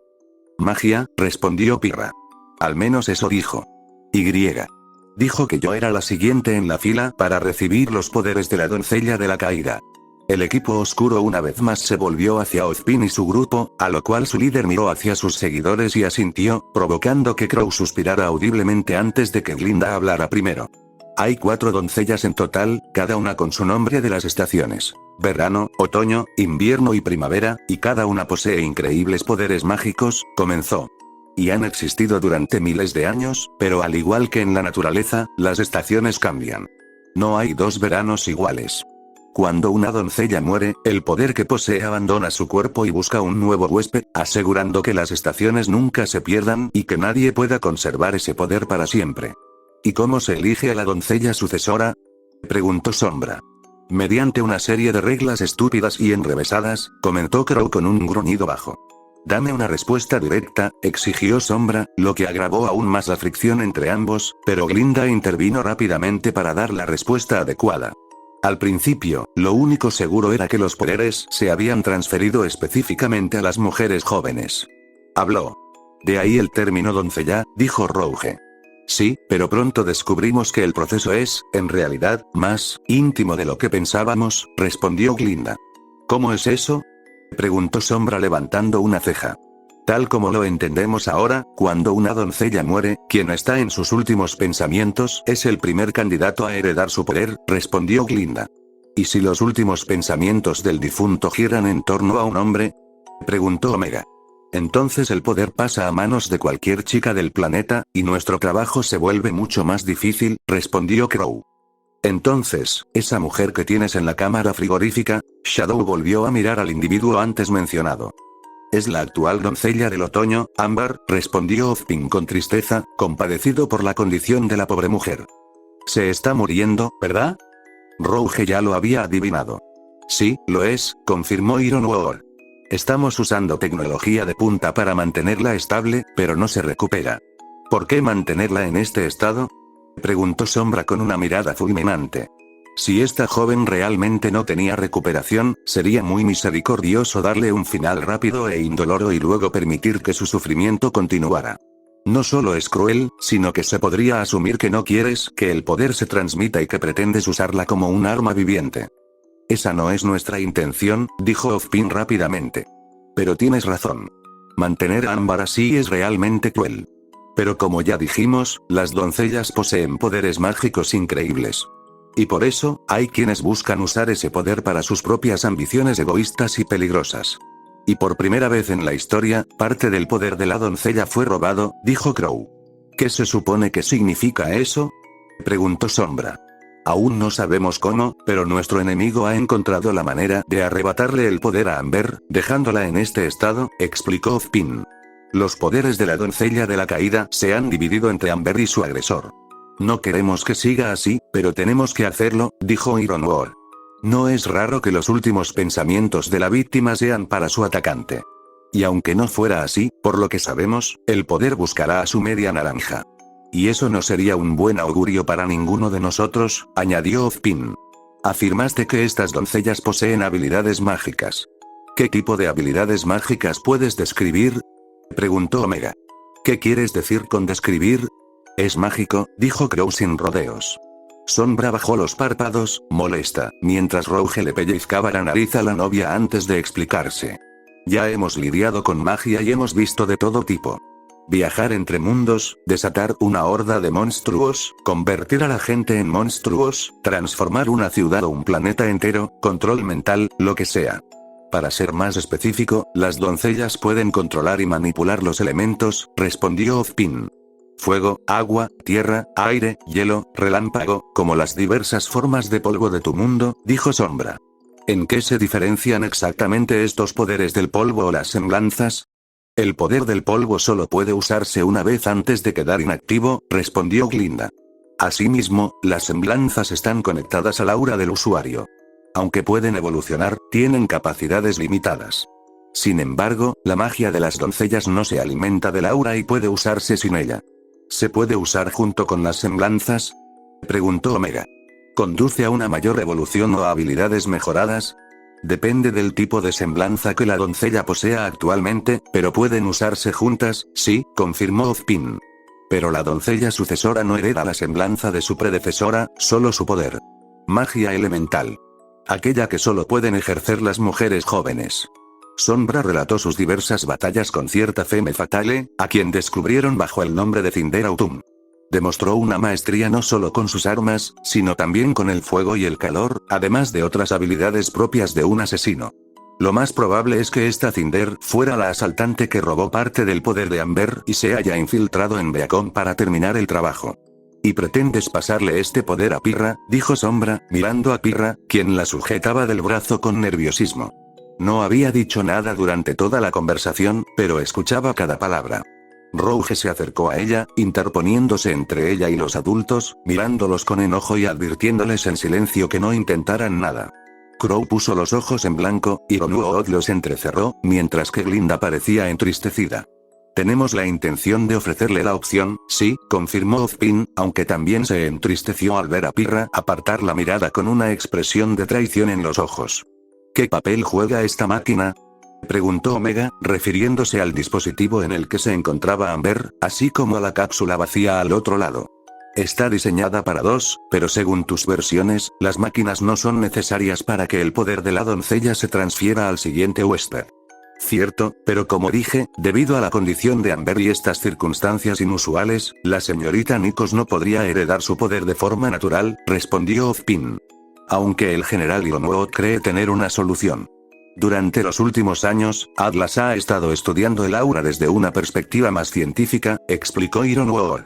Magia, respondió Pirra. Al menos eso dijo. Dijo que yo era la siguiente en la fila para recibir los poderes de la doncella de la caída. El equipo oscuro una vez más se volvió hacia Ozpin y su grupo, a lo cual su líder miró hacia sus seguidores y asintió, provocando que Crow suspirara audiblemente antes de que Glinda hablara primero. Hay 4 doncellas en total, cada una con su nombre de las estaciones. Verano, otoño, invierno y primavera, y cada una posee increíbles poderes mágicos, comenzó. Y han existido durante miles de años, pero al igual que en la naturaleza, las estaciones cambian. No hay 2 veranos iguales. Cuando una doncella muere, el poder que posee abandona su cuerpo y busca un nuevo huésped, asegurando que las estaciones nunca se pierdan y que nadie pueda conservar ese poder para siempre. ¿Y cómo se elige a la doncella sucesora? Preguntó Sombra. Mediante una serie de reglas estúpidas y enrevesadas, comentó Crow con un gruñido bajo. Dame una respuesta directa, exigió Sombra, lo que agravó aún más la fricción entre ambos, pero Glinda intervino rápidamente para dar la respuesta adecuada. Al principio, lo único seguro era que los poderes se habían transferido específicamente a las mujeres jóvenes. Habló. De ahí el término doncella, dijo Rouge. Sí, pero pronto descubrimos que el proceso es, en realidad, más íntimo de lo que pensábamos, respondió Glinda. ¿Cómo es eso? Preguntó Sombra levantando una ceja. Tal como lo entendemos ahora, cuando una doncella muere, quien está en sus últimos pensamientos es el primer candidato a heredar su poder, respondió Glinda. ¿Y si los últimos pensamientos del difunto giran en torno a un hombre? Preguntó Omega. Entonces el poder pasa a manos de cualquier chica del planeta, y nuestro trabajo se vuelve mucho más difícil, respondió Crow. Entonces, esa mujer que tienes en la cámara frigorífica, Shadow volvió a mirar al individuo antes mencionado. Es la actual doncella del otoño, Ámbar, respondió Ozpin con tristeza, compadecido por la condición de la pobre mujer. Se está muriendo, ¿verdad? Rouge ya lo había adivinado. Sí, lo es, confirmó Ironwood. Estamos usando tecnología de punta para mantenerla estable, pero no se recupera. ¿Por qué mantenerla en este estado? Preguntó Sombra con una mirada fulminante. Si esta joven realmente no tenía recuperación, sería muy misericordioso darle un final rápido e indoloro y luego permitir que su sufrimiento continuara. No solo es cruel, sino que se podría asumir que no quieres que el poder se transmita y que pretendes usarla como un arma viviente. Esa no es nuestra intención, dijo Ozpin rápidamente. Pero tienes razón. Mantener a Ámbar así es realmente cruel. Pero como ya dijimos, las doncellas poseen poderes mágicos increíbles. Y por eso, hay quienes buscan usar ese poder para sus propias ambiciones egoístas y peligrosas. Y por primera vez en la historia, parte del poder de la doncella fue robado, dijo Crow. ¿Qué se supone que significa eso? Preguntó Sombra. Aún no sabemos cómo, pero nuestro enemigo ha encontrado la manera de arrebatarle el poder a Amber, dejándola en este estado, explicó Ozpin. Los poderes de la doncella de la caída se han dividido entre Amber y su agresor. No queremos que siga así, pero tenemos que hacerlo, dijo Ironwood. No es raro que los últimos pensamientos de la víctima sean para su atacante. Y aunque no fuera así, por lo que sabemos, el poder buscará a su media naranja. Y eso no sería un buen augurio para ninguno de nosotros, añadió Ozpin. Afirmaste que estas doncellas poseen habilidades mágicas. ¿Qué tipo de habilidades mágicas puedes describir? Preguntó Omega. ¿Qué quieres decir con describir? Es mágico, dijo Crow sin rodeos. Sombra bajó los párpados, molesta, mientras Rouge le pellizcaba la nariz a la novia antes de explicarse. Ya hemos lidiado con magia y hemos visto de todo tipo. Viajar entre mundos, desatar una horda de monstruos, convertir a la gente en monstruos, transformar una ciudad o un planeta entero, control mental, lo que sea. Para ser más específico, las doncellas pueden controlar y manipular los elementos, respondió Ozpin. Fuego, agua, tierra, aire, hielo, relámpago, como las diversas formas de polvo de tu mundo, dijo Sombra. ¿En qué se diferencian exactamente estos poderes del polvo o las semblanzas? El poder del polvo solo puede usarse una vez antes de quedar inactivo, respondió Glinda. Asimismo, las semblanzas están conectadas al aura del usuario. Aunque pueden evolucionar, tienen capacidades limitadas. Sin embargo, la magia de las doncellas no se alimenta del aura y puede usarse sin ella. ¿Se puede usar junto con las semblanzas? Preguntó Omega. ¿Conduce a una mayor evolución o a habilidades mejoradas? Depende del tipo de semblanza que la doncella posea actualmente, pero pueden usarse juntas, sí, confirmó Ozpin. Pero la doncella sucesora no hereda la semblanza de su predecesora, solo su poder. Magia elemental. Aquella que solo pueden ejercer las mujeres jóvenes. Sombra relató sus diversas batallas con cierta Femme Fatale, a quien descubrieron bajo el nombre de Cinder Autumn. Demostró una maestría no solo con sus armas, sino también con el fuego y el calor, además de otras habilidades propias de un asesino. Lo más probable es que esta Cinder fuera la asaltante que robó parte del poder de Amber y se haya infiltrado en Beacon para terminar el trabajo. ¿Y pretendes pasarle este poder a Pirra?, dijo Sombra, mirando a Pirra, quien la sujetaba del brazo con nerviosismo. No había dicho nada durante toda la conversación, pero escuchaba cada palabra. Rouge se acercó a ella, interponiéndose entre ella y los adultos, mirándolos con enojo y advirtiéndoles en silencio que no intentaran nada. Crow puso los ojos en blanco, y Ronwood los entrecerró, mientras que Glinda parecía entristecida. Tenemos la intención de ofrecerle la opción, sí, confirmó Ozpin, aunque también se entristeció al ver a Pirra apartar la mirada con una expresión de traición en los ojos. ¿Qué papel juega esta máquina?, preguntó Omega, refiriéndose al dispositivo en el que se encontraba Amber, así como a la cápsula vacía al otro lado. Está diseñada para dos, pero según tus versiones, las máquinas no son necesarias para que el poder de la doncella se transfiera al siguiente huésped. Cierto, pero como dije, debido a la condición de Amber y estas circunstancias inusuales, la señorita Nikos no podría heredar su poder de forma natural, respondió Ozpin. Aunque el general Ironwood cree tener una solución. Durante los últimos años, Atlas ha estado estudiando el aura desde una perspectiva más científica, explicó Ironwood.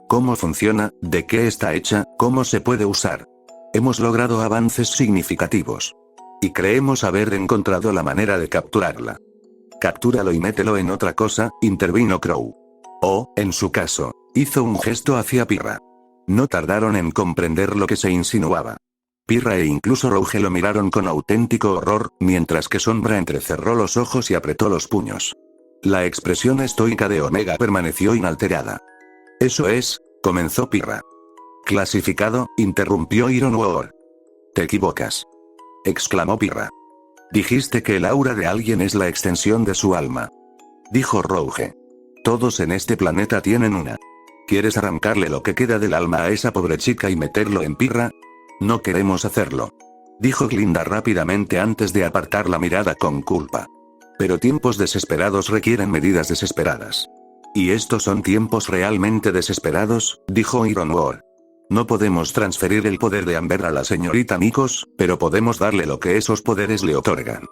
¿Cómo funciona? ¿De qué está hecha? ¿Cómo se puede usar? Hemos logrado avances significativos. Y creemos haber encontrado la manera de capturarla. Captúralo y mételo en otra cosa, intervino Crow. O, en su caso, hizo un gesto hacia Pirra. No tardaron en comprender lo que se insinuaba. Pirra e incluso Rouge lo miraron con auténtico horror, mientras que Sombra entrecerró los ojos y apretó los puños. La expresión estoica de Omega permaneció inalterada. Eso es, comenzó Pirra. Clasificado, interrumpió Ironwood. Te equivocas, exclamó Pirra. Dijiste que el aura de alguien es la extensión de su alma, dijo Rouge. Todos en este planeta tienen una. ¿Quieres arrancarle lo que queda del alma a esa pobre chica y meterlo en Pirra? No queremos hacerlo, dijo Glinda rápidamente antes de apartar la mirada con culpa. Pero tiempos desesperados requieren medidas desesperadas. ¿Y estos son tiempos realmente desesperados?, dijo Ironwood. No podemos transferir el poder de Amber a la señorita Nikos, pero podemos darle lo que esos poderes le otorgan.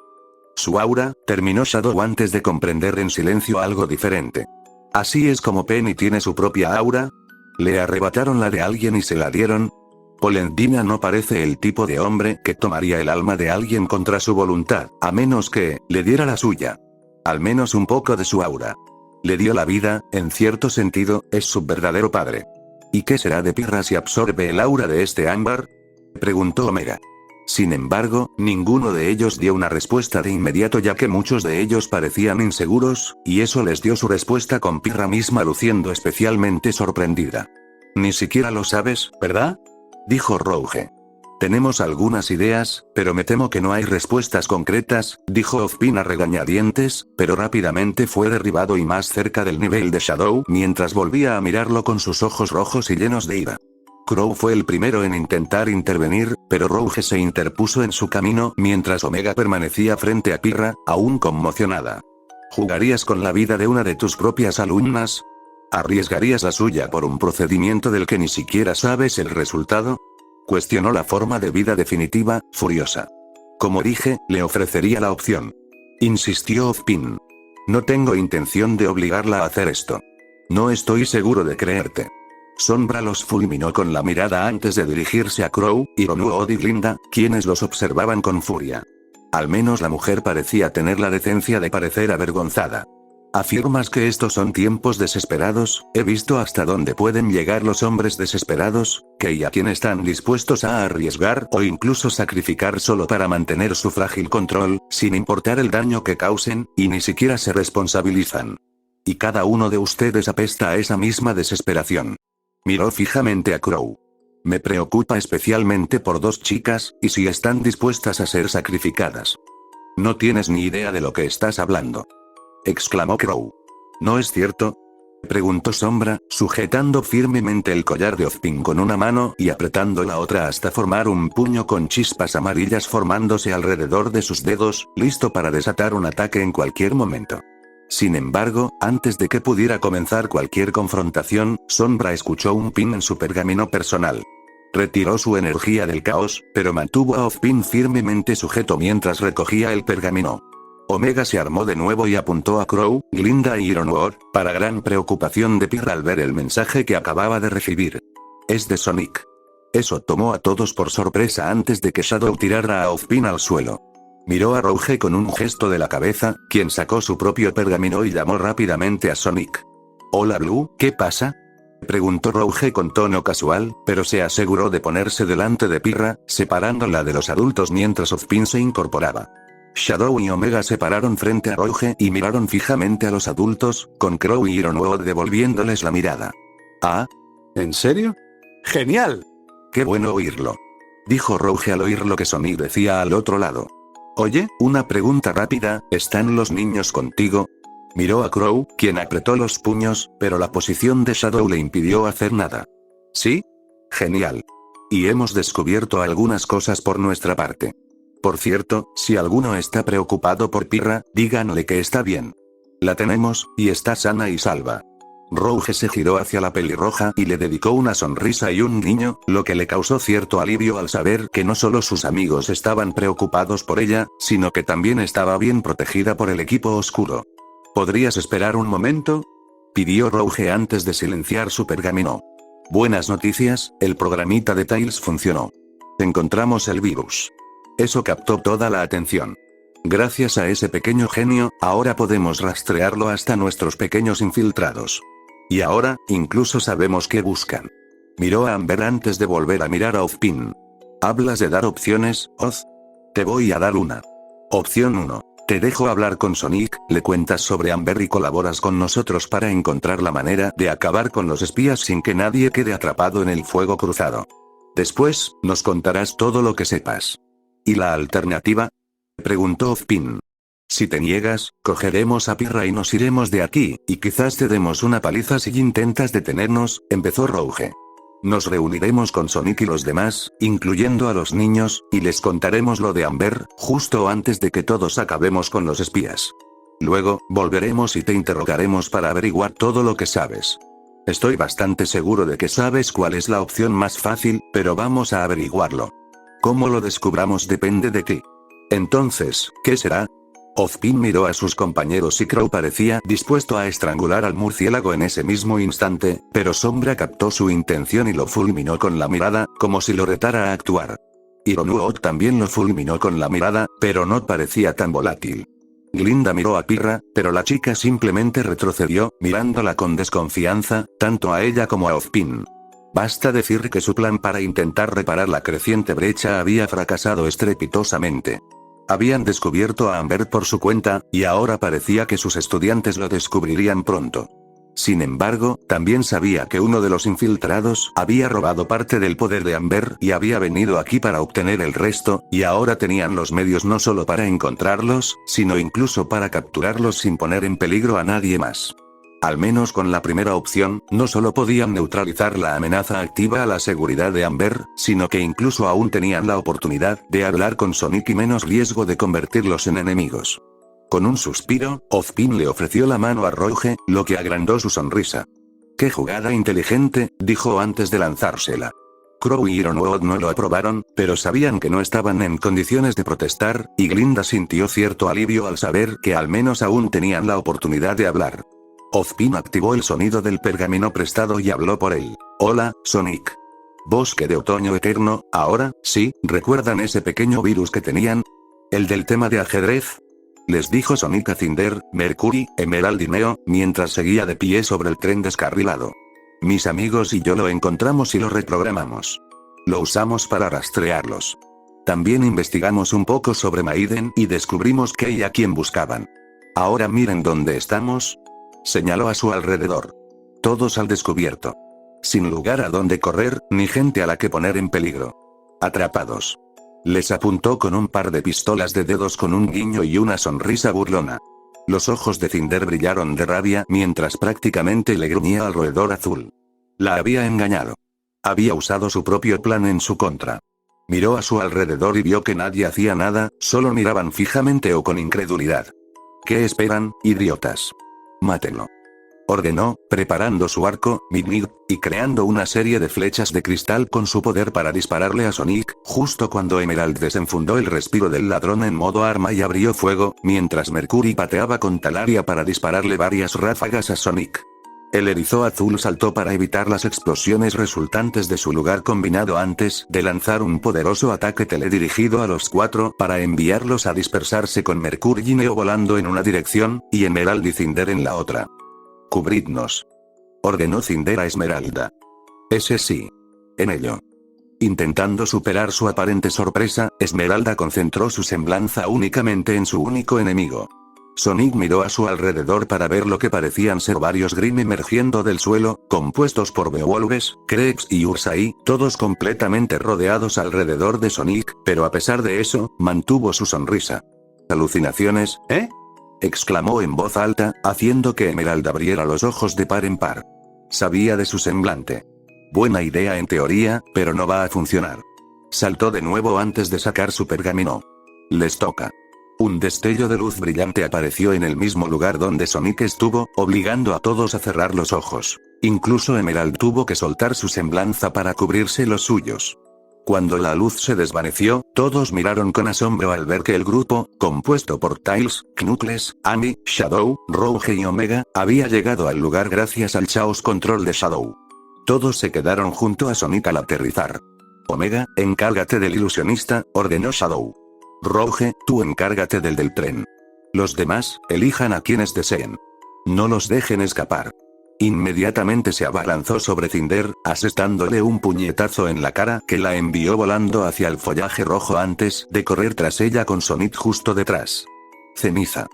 Su aura, terminó Shadow antes de comprender en silencio algo diferente. ¿Así es como Penny tiene su propia aura? ¿Le arrebataron la de alguien y se la dieron? Polendina no parece el tipo de hombre que tomaría el alma de alguien contra su voluntad, a menos que le diera la suya. Al menos un poco de su aura. Le dio la vida, en cierto sentido, es su verdadero padre. ¿Y qué será de Pirra si absorbe el aura de este ámbar?, preguntó Omega. Sin embargo, ninguno de ellos dio una respuesta de inmediato ya que muchos de ellos parecían inseguros, y eso les dio su respuesta con Pirra misma luciendo especialmente sorprendida. Ni siquiera lo sabes, ¿verdad?, dijo Rouge. Tenemos algunas ideas, pero me temo que no hay respuestas concretas, dijo Ozpin a regañadientes, pero rápidamente fue derribado y más cerca del nivel de Shadow mientras volvía a mirarlo con sus ojos rojos y llenos de ira. Crow fue el primero en intentar intervenir, pero Rouge se interpuso en su camino mientras Omega permanecía frente a Pirra, aún conmocionada. ¿Jugarías con la vida de una de tus propias alumnas? ¿Arriesgarías la suya por un procedimiento del que ni siquiera sabes el resultado? Cuestionó la forma de vida definitiva, furiosa. Como dije, le ofrecería la opción. Insistió Ozpin. No tengo intención de obligarla a hacer esto. No estoy seguro de creerte. Sombra los fulminó con la mirada antes de dirigirse a Crow, Ironwood y Glinda, quienes los observaban con furia. Al menos la mujer parecía tener la decencia de parecer avergonzada. ¿Afirmas que estos son tiempos desesperados? He visto hasta dónde pueden llegar los hombres desesperados, que a quienes están dispuestos a arriesgar o incluso sacrificar solo para mantener su frágil control, sin importar el daño que causen, y ni siquiera se responsabilizan. Y cada uno de ustedes apesta a esa misma desesperación. Miró fijamente a Crow. Me preocupa especialmente por dos chicas, y si están dispuestas a ser sacrificadas. No tienes ni idea de lo que estás hablando. Exclamó Crow. ¿No es cierto? Preguntó Sombra, sujetando firmemente el collar de Ozpin con una mano y apretando la otra hasta formar un puño con chispas amarillas formándose alrededor de sus dedos, listo para desatar un ataque en cualquier momento. Sin embargo, antes de que pudiera comenzar cualquier confrontación, Sombra escuchó un pin en su pergamino personal. Retiró su energía del caos, pero mantuvo a Ozpin firmemente sujeto mientras recogía el pergamino. Omega se armó de nuevo y apuntó a Crow, Glinda y Ironwood, para gran preocupación de Pirra al ver el mensaje que acababa de recibir. Es de Sonic. Eso tomó a todos por sorpresa antes de que Shadow tirara a Ozpin al suelo. Miró a Rouge con un gesto de la cabeza, quien sacó su propio pergamino y llamó rápidamente a Sonic. «Hola Blue, ¿qué pasa?», preguntó Rouge con tono casual, pero se aseguró de ponerse delante de Pirra, separándola de los adultos mientras Ozpin se incorporaba. Shadow y Omega se pararon frente a Rouge y miraron fijamente a los adultos, con Crow y Ironwood devolviéndoles la mirada. «¿Ah? ¿En serio? ¡Genial! ¡Qué bueno oírlo!», dijo Rouge al oír lo que Sonic decía al otro lado. «Oye, una pregunta rápida, ¿están los niños contigo?», miró a Crow, quien apretó los puños, pero la posición de Shadow le impidió hacer nada. «¿Sí? Genial. Y hemos descubierto algunas cosas por nuestra parte. Por cierto, si alguno está preocupado por Pirra, díganle que está bien. La tenemos, y está sana y salva». Rouge se giró hacia la pelirroja y le dedicó una sonrisa y un guiño, lo que le causó cierto alivio al saber que no solo sus amigos estaban preocupados por ella, sino que también estaba bien protegida por el equipo oscuro. ¿Podrías esperar un momento?, pidió Rouge antes de silenciar su pergamino. Buenas noticias, el programita de Tails funcionó. Encontramos el virus. Eso captó toda la atención. Gracias a ese pequeño genio, ahora podemos rastrearlo hasta nuestros pequeños infiltrados. Y ahora, incluso sabemos qué buscan. Miró a Amber antes de volver a mirar a Ozpin. ¿Hablas de dar opciones, Oz? Te voy a dar una. Opción 1. Te dejo hablar con Sonic, le cuentas sobre Amber y colaboras con nosotros para encontrar la manera de acabar con los espías sin que nadie quede atrapado en el fuego cruzado. Después, nos contarás todo lo que sepas. ¿Y la alternativa?, preguntó Ozpin. Si te niegas, cogeremos a Pirra y nos iremos de aquí, y quizás te demos una paliza si intentas detenernos, empezó Rouge. Nos reuniremos con Sonic y los demás, incluyendo a los niños, y les contaremos lo de Amber, justo antes de que todos acabemos con los espías. Luego, volveremos y te interrogaremos para averiguar todo lo que sabes. Estoy bastante seguro de que sabes cuál es la opción más fácil, pero vamos a averiguarlo. Cómo lo descubramos depende de ti. Entonces, ¿qué será? Ozpin miró a sus compañeros y Crow parecía dispuesto a estrangular al murciélago en ese mismo instante, pero Sombra captó su intención y lo fulminó con la mirada, como si lo retara a actuar. Ironwood también lo fulminó con la mirada, pero no parecía tan volátil. Glinda miró a Pirra, pero la chica simplemente retrocedió, mirándola con desconfianza, tanto a ella como a Ozpin. Basta decir que su plan para intentar reparar la creciente brecha había fracasado estrepitosamente. Habían descubierto a Amber por su cuenta, y ahora parecía que sus estudiantes lo descubrirían pronto. Sin embargo, también sabía que uno de los infiltrados había robado parte del poder de Amber y había venido aquí para obtener el resto, y ahora tenían los medios no solo para encontrarlos, sino incluso para capturarlos sin poner en peligro a nadie más. Al menos con la primera opción, no solo podían neutralizar la amenaza activa a la seguridad de Amber, sino que incluso aún tenían la oportunidad de hablar con Sonic y menos riesgo de convertirlos en enemigos. Con un suspiro, Ozpin le ofreció la mano a Rouge, lo que agrandó su sonrisa. «¡Qué jugada inteligente!», dijo antes de lanzársela. Crow y Ironwood no lo aprobaron, pero sabían que no estaban en condiciones de protestar, y Glinda sintió cierto alivio al saber que al menos aún tenían la oportunidad de hablar. Ozpin activó el sonido del pergamino prestado y habló por él. «Hola, Sonic. Bosque de Otoño Eterno, ahora, sí, ¿recuerdan ese pequeño virus que tenían? ¿El del tema de ajedrez?», les dijo Sonic a Cinder, Mercury, Emerald y Neo, mientras seguía de pie sobre el tren descarrilado. «Mis amigos y yo lo encontramos y lo reprogramamos. Lo usamos para rastrearlos. También investigamos un poco sobre Maiden y descubrimos qué y a quién buscaban. Ahora miren dónde estamos». Señaló a su alrededor. Todos al descubierto. Sin lugar a dónde correr, ni gente a la que poner en peligro. Atrapados. Les apuntó con un par de pistolas de dedos con un guiño y una sonrisa burlona. Los ojos de Cinder brillaron de rabia mientras prácticamente le gruñía al roedor azul. La había engañado. Había usado su propio plan en su contra. Miró a su alrededor y vio que nadie hacía nada, solo miraban fijamente o con incredulidad. «¿Qué esperan, idiotas? Mátenlo», ordenó, preparando su arco, Mig-Mig, y creando una serie de flechas de cristal con su poder para dispararle a Sonic, justo cuando Emerald desenfundó el respiro del ladrón en modo arma y abrió fuego, mientras Mercury pateaba con Talaria para dispararle varias ráfagas a Sonic. El erizo azul saltó para evitar las explosiones resultantes de su lugar combinado antes de lanzar un poderoso ataque teledirigido a los cuatro para enviarlos a dispersarse con Mercury y Neo volando en una dirección, y Emerald y Cinder en la otra. «Cubridnos», ordenó Cinder a Esmeralda. «Ese sí. En ello». Intentando superar su aparente sorpresa, Esmeralda concentró su semblanza únicamente en su único enemigo. Sonic miró a su alrededor para ver lo que parecían ser varios Grimm emergiendo del suelo, compuestos por Beowulfes, Krex y Ursaí, todos completamente rodeados alrededor de Sonic, pero a pesar de eso, mantuvo su sonrisa. «¿Alucinaciones, eh?», exclamó en voz alta, haciendo que Emerald abriera los ojos de par en par. Sabía de su semblante. Buena idea en teoría, pero no va a funcionar. Saltó de nuevo antes de sacar su pergamino. «Les toca». Un destello de luz brillante apareció en el mismo lugar donde Sonic estuvo, obligando a todos a cerrar los ojos. Incluso Emerald tuvo que soltar su semblanza para cubrirse los suyos. Cuando la luz se desvaneció, todos miraron con asombro al ver que el grupo, compuesto por Tails, Knuckles, Amy, Shadow, Rouge y Omega, había llegado al lugar gracias al Chaos Control de Shadow. Todos se quedaron junto a Sonic al aterrizar. «Omega, encárgate del ilusionista», ordenó Shadow. «Rouge, tú encárgate del tren. Los demás, elijan a quienes deseen. No los dejen escapar». Inmediatamente se abalanzó sobre Cinder, asestándole un puñetazo en la cara que la envió volando hacia el follaje rojo antes de correr tras ella con Sonic justo detrás. «Ceniza»,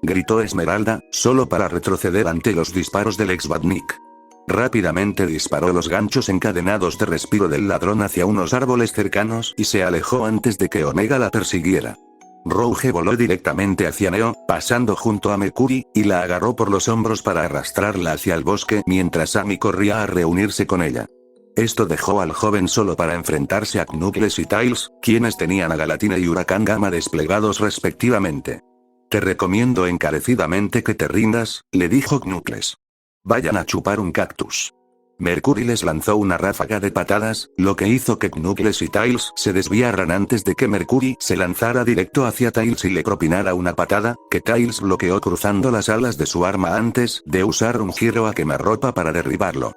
gritó Esmeralda, solo para retroceder ante los disparos del ex-Badnik. Rápidamente disparó los ganchos encadenados de respiro del ladrón hacia unos árboles cercanos y se alejó antes de que Omega la persiguiera. Rouge voló directamente hacia Neo, pasando junto a Mercury, y la agarró por los hombros para arrastrarla hacia el bosque mientras Amy corría a reunirse con ella. Esto dejó al joven solo para enfrentarse a Knuckles y Tails, quienes tenían a Galatina y Huracán Gamma desplegados respectivamente. «Te recomiendo encarecidamente que te rindas», le dijo Knuckles. «Vayan a chupar un cactus». Mercury les lanzó una ráfaga de patadas, lo que hizo que Knuckles y Tails se desviaran antes de que Mercury se lanzara directo hacia Tails y le propinara una patada, que Tails bloqueó cruzando las alas de su arma antes de usar un giro a quemarropa para derribarlo.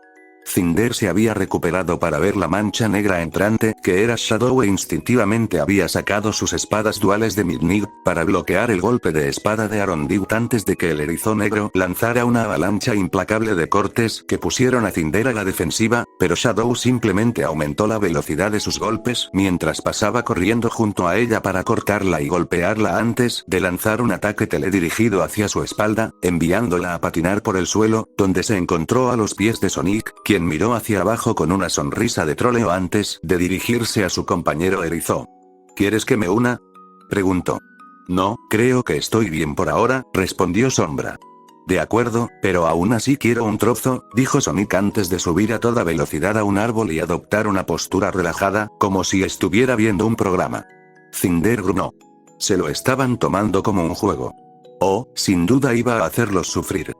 Cinder se había recuperado para ver la mancha negra entrante que era Shadow e instintivamente había sacado sus espadas duales de Midnight para bloquear el golpe de espada de Arondiut antes de que el erizo negro lanzara una avalancha implacable de cortes que pusieron a Cinder a la defensiva, pero Shadow simplemente aumentó la velocidad de sus golpes mientras pasaba corriendo junto a ella para cortarla y golpearla antes de lanzar un ataque teledirigido hacia su espalda, enviándola a patinar por el suelo, donde se encontró a los pies de Sonic, quien miró hacia abajo con una sonrisa de troleo antes de dirigirse a su compañero erizo. ¿Quieres que me una?, preguntó. No, creo que estoy bien por ahora, respondió Sombra. De acuerdo, pero aún así quiero un trozo, dijo Sonic antes de subir a toda velocidad a un árbol y adoptar una postura relajada, como si estuviera viendo un programa. Cinder gruñó. Se lo estaban tomando como un juego. Oh, sin duda iba a hacerlos sufrir.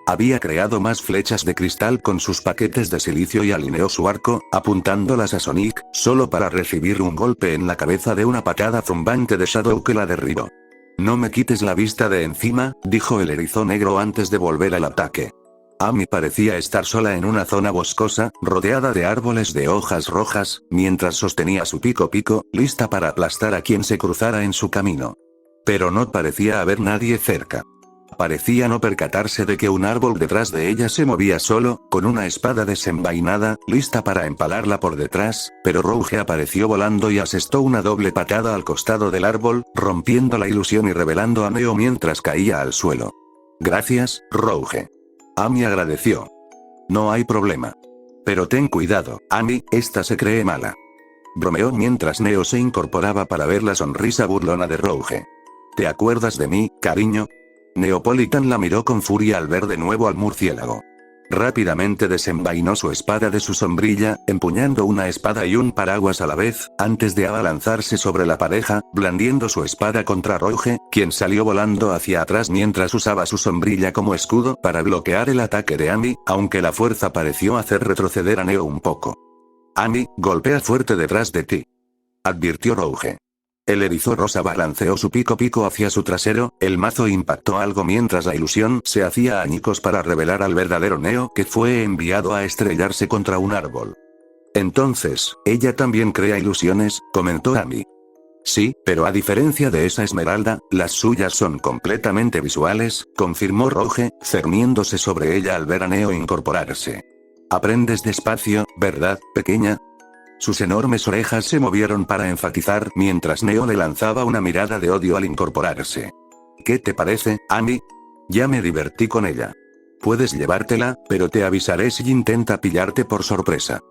Había creado más flechas de cristal con sus paquetes de silicio y alineó su arco, apuntándolas a Sonic, solo para recibir un golpe en la cabeza de una patada zumbante de Shadow que la derribó. No me quites la vista de encima, dijo el erizo negro antes de volver al ataque. Amy parecía estar sola en una zona boscosa, rodeada de árboles de hojas rojas, mientras sostenía su pico, lista para aplastar a quien se cruzara en su camino. Pero no parecía haber nadie cerca. Parecía no percatarse de que un árbol detrás de ella se movía solo, con una espada desenvainada, lista para empalarla por detrás, pero Rouge apareció volando y asestó una doble patada al costado del árbol, rompiendo la ilusión y revelando a Neo mientras caía al suelo. Gracias, Rouge. Amy agradeció. No hay problema. Pero ten cuidado, Amy, esta se cree mala. Bromeó mientras Neo se incorporaba para ver la sonrisa burlona de Rouge. ¿Te acuerdas de mí, cariño? Neopolitan la miró con furia al ver de nuevo al murciélago. Rápidamente desenvainó su espada de su sombrilla, empuñando una espada y un paraguas a la vez, antes de abalanzarse sobre la pareja, blandiendo su espada contra Rouge, quien salió volando hacia atrás mientras usaba su sombrilla como escudo para bloquear el ataque de Amy, aunque la fuerza pareció hacer retroceder a Neo un poco. Amy, golpea fuerte detrás de ti, advirtió Rouge. El erizo rosa balanceó su pico hacia su trasero, el mazo impactó algo mientras la ilusión se hacía añicos para revelar al verdadero Neo que fue enviado a estrellarse contra un árbol. Entonces, ella también crea ilusiones, comentó Amy. Sí, pero a diferencia de esa esmeralda, las suyas son completamente visuales, confirmó Rouge, cerniéndose sobre ella al ver a Neo incorporarse. Aprendes despacio, ¿verdad, pequeña? Sus enormes orejas se movieron para enfatizar mientras Neo le lanzaba una mirada de odio al incorporarse. ¿Qué te parece, Amy? Ya me divertí con ella. Puedes llevártela, pero te avisaré si intenta pillarte por sorpresa.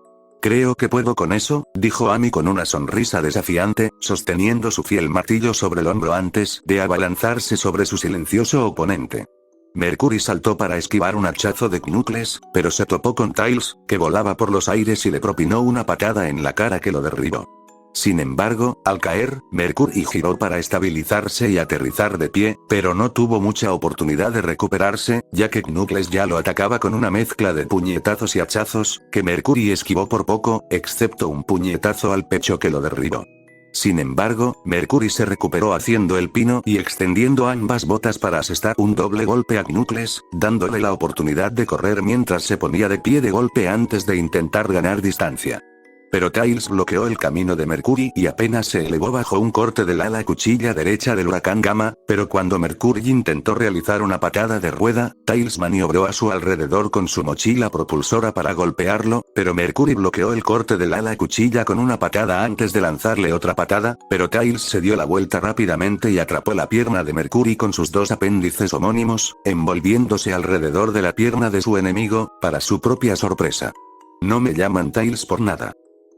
Creo que puedo con eso, dijo Amy con una sonrisa desafiante, sosteniendo su fiel martillo sobre el hombro antes de abalanzarse sobre su silencioso oponente. Mercury saltó para esquivar un hachazo de Knuckles, pero se topó con Tails, que volaba por los aires y le propinó una patada en la cara que lo derribó. Sin embargo, al caer, Mercury giró para estabilizarse y aterrizar de pie, pero no tuvo mucha oportunidad de recuperarse, ya que Knuckles ya lo atacaba con una mezcla de puñetazos y hachazos, que Mercury esquivó por poco, excepto un puñetazo al pecho que lo derribó. Sin embargo, Mercury se recuperó haciendo el pino y extendiendo ambas botas para asestar un doble golpe a Knuckles, dándole la oportunidad de correr mientras se ponía de pie de golpe antes de intentar ganar distancia. Pero Tails bloqueó el camino de Mercury y apenas se elevó bajo un corte del ala cuchilla derecha del huracán Gamma, pero cuando Mercury intentó realizar una patada de rueda, Tails maniobró a su alrededor con su mochila propulsora para golpearlo, pero Mercury bloqueó el corte del ala cuchilla con una patada antes de lanzarle otra patada, pero Tails se dio la vuelta rápidamente y atrapó la pierna de Mercury con sus dos apéndices homónimos, envolviéndose alrededor de la pierna de su enemigo, para su propia sorpresa. No me llaman Tails por nada.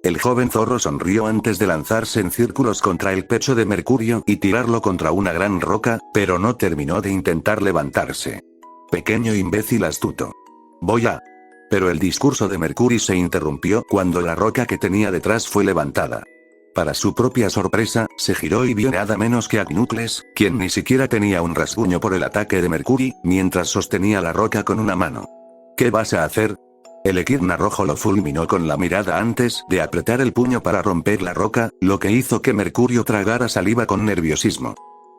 El joven zorro sonrió antes de lanzarse en círculos contra el pecho de Mercurio y tirarlo contra una gran roca, pero no terminó de intentar levantarse. Pequeño imbécil astuto. Voy a... Pero el discurso de Mercury se interrumpió cuando la roca que tenía detrás fue levantada. Para su propia sorpresa, se giró y vio nada menos que a Knuckles, quien ni siquiera tenía un rasguño por el ataque de Mercury, mientras sostenía la roca con una mano. ¿Qué vas a hacer? El Equidna rojo lo fulminó con la mirada antes de apretar el puño para romper la roca, lo que hizo que Mercurio tragara saliva con nerviosismo.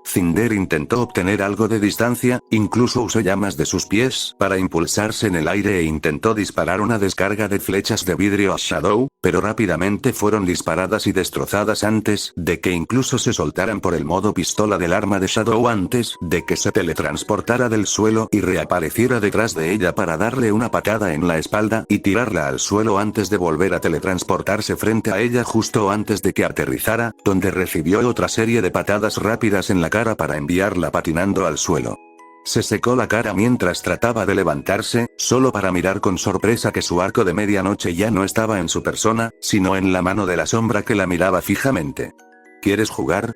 Cinder intentó obtener algo de distancia, incluso usó llamas de sus pies para impulsarse en el aire e intentó disparar una descarga de flechas de vidrio a Shadow, pero rápidamente fueron disparadas y destrozadas antes de que incluso se soltaran por el modo pistola del arma de Shadow antes de que se teletransportara del suelo y reapareciera detrás de ella para darle una patada en la espalda y tirarla al suelo antes de volver a teletransportarse frente a ella justo antes de que aterrizara, donde recibió otra serie de patadas rápidas en la cara para enviarla patinando al suelo. Se secó la cara mientras trataba de levantarse, solo para mirar con sorpresa que su arco de medianoche ya no estaba en su persona, sino en la mano de la sombra que la miraba fijamente. ¿Quieres jugar?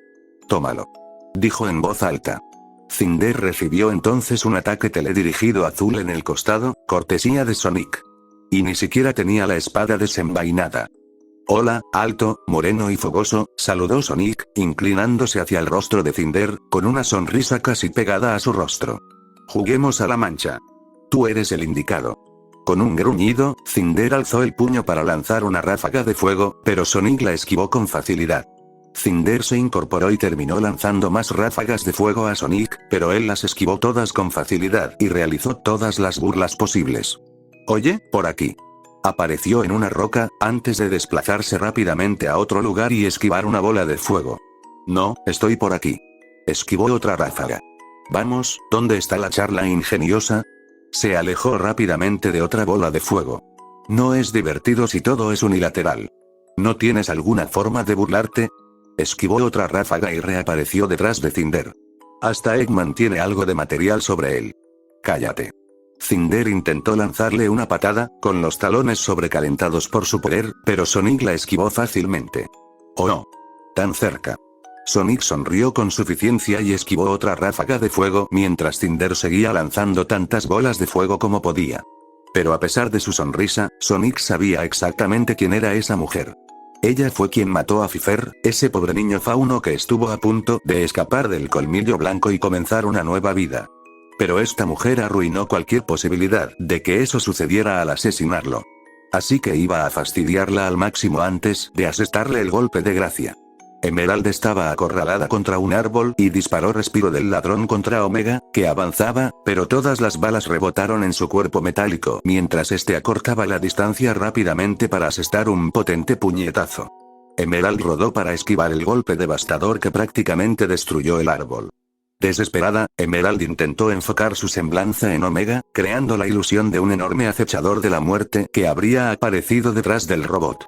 Tómalo. Dijo en voz alta. Cinder recibió entonces un ataque teledirigido azul en el costado, cortesía de Sonic. Y ni siquiera tenía la espada desenvainada. Hola, alto, moreno y fogoso, saludó Sonic, inclinándose hacia el rostro de Cinder, con una sonrisa casi pegada a su rostro. Juguemos a la mancha. Tú eres el indicado. Con un gruñido, Cinder alzó el puño para lanzar una ráfaga de fuego, pero Sonic la esquivó con facilidad. Cinder se incorporó y terminó lanzando más ráfagas de fuego a Sonic, pero él las esquivó todas con facilidad y realizó todas las burlas posibles. Oye, por aquí. Apareció en una roca, antes de desplazarse rápidamente a otro lugar y esquivar una bola de fuego. No, estoy por aquí. Esquivó otra ráfaga. Vamos, ¿dónde está la charla ingeniosa? Se alejó rápidamente de otra bola de fuego. No es divertido si todo es unilateral. ¿No tienes alguna forma de burlarte? Esquivó otra ráfaga y reapareció detrás de Cinder. Hasta Eggman tiene algo de material sobre él. Cállate. Cinder intentó lanzarle una patada, con los talones sobrecalentados por su poder, pero Sonic la esquivó fácilmente. ¡Oh no! Tan cerca. Sonic sonrió con suficiencia y esquivó otra ráfaga de fuego mientras Cinder seguía lanzando tantas bolas de fuego como podía. Pero a pesar de su sonrisa, Sonic sabía exactamente quién era esa mujer. Ella fue quien mató a Fifer, ese pobre niño fauno que estuvo a punto de escapar del colmillo blanco y comenzar una nueva vida. Pero esta mujer arruinó cualquier posibilidad de que eso sucediera al asesinarlo. Así que iba a fastidiarla al máximo antes de asestarle el golpe de gracia. Emerald estaba acorralada contra un árbol y disparó respiro del ladrón contra Omega, que avanzaba, pero todas las balas rebotaron en su cuerpo metálico mientras este acortaba la distancia rápidamente para asestar un potente puñetazo. Emerald rodó para esquivar el golpe devastador que prácticamente destruyó el árbol. Desesperada, Emerald intentó enfocar su semblanza en Omega, creando la ilusión de un enorme acechador de la muerte que habría aparecido detrás del robot.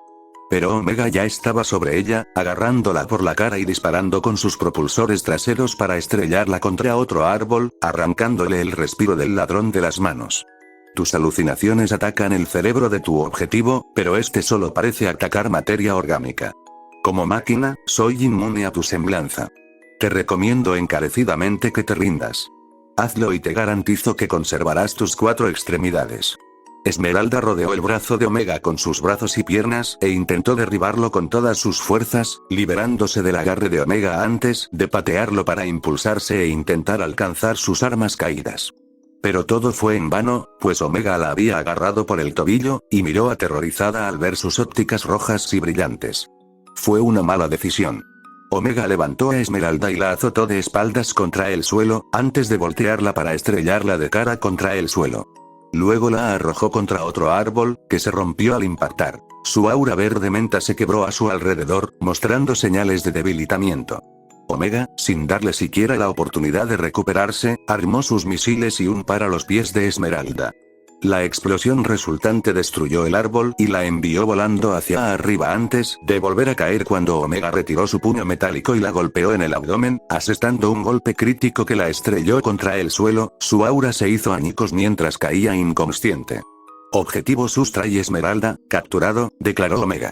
Pero Omega ya estaba sobre ella, agarrándola por la cara y disparando con sus propulsores traseros para estrellarla contra otro árbol, arrancándole el respiro del ladrón de las manos. Tus alucinaciones atacan el cerebro de tu objetivo, pero este solo parece atacar materia orgánica. Como máquina, soy inmune a tu semblanza. Te recomiendo encarecidamente que te rindas. Hazlo y te garantizo que conservarás tus 4 extremidades. Esmeralda rodeó el brazo de Omega con sus brazos y piernas e intentó derribarlo con todas sus fuerzas, liberándose del agarre de Omega antes de patearlo para impulsarse e intentar alcanzar sus armas caídas. Pero todo fue en vano, pues Omega la había agarrado por el tobillo, y miró aterrorizada al ver sus ópticas rojas y brillantes. Fue una mala decisión. Omega levantó a Esmeralda y la azotó de espaldas contra el suelo, antes de voltearla para estrellarla de cara contra el suelo. Luego la arrojó contra otro árbol, que se rompió al impactar. Su aura verde menta se quebró a su alrededor, mostrando señales de debilitamiento. Omega, sin darle siquiera la oportunidad de recuperarse, armó sus misiles y un par a los pies de Esmeralda. La explosión resultante destruyó el árbol y la envió volando hacia arriba antes de volver a caer cuando Omega retiró su puño metálico y la golpeó en el abdomen, asestando un golpe crítico que la estrelló contra el suelo. Su aura se hizo añicos mientras caía inconsciente. Objetivo Sustra y Esmeralda, capturado, declaró Omega.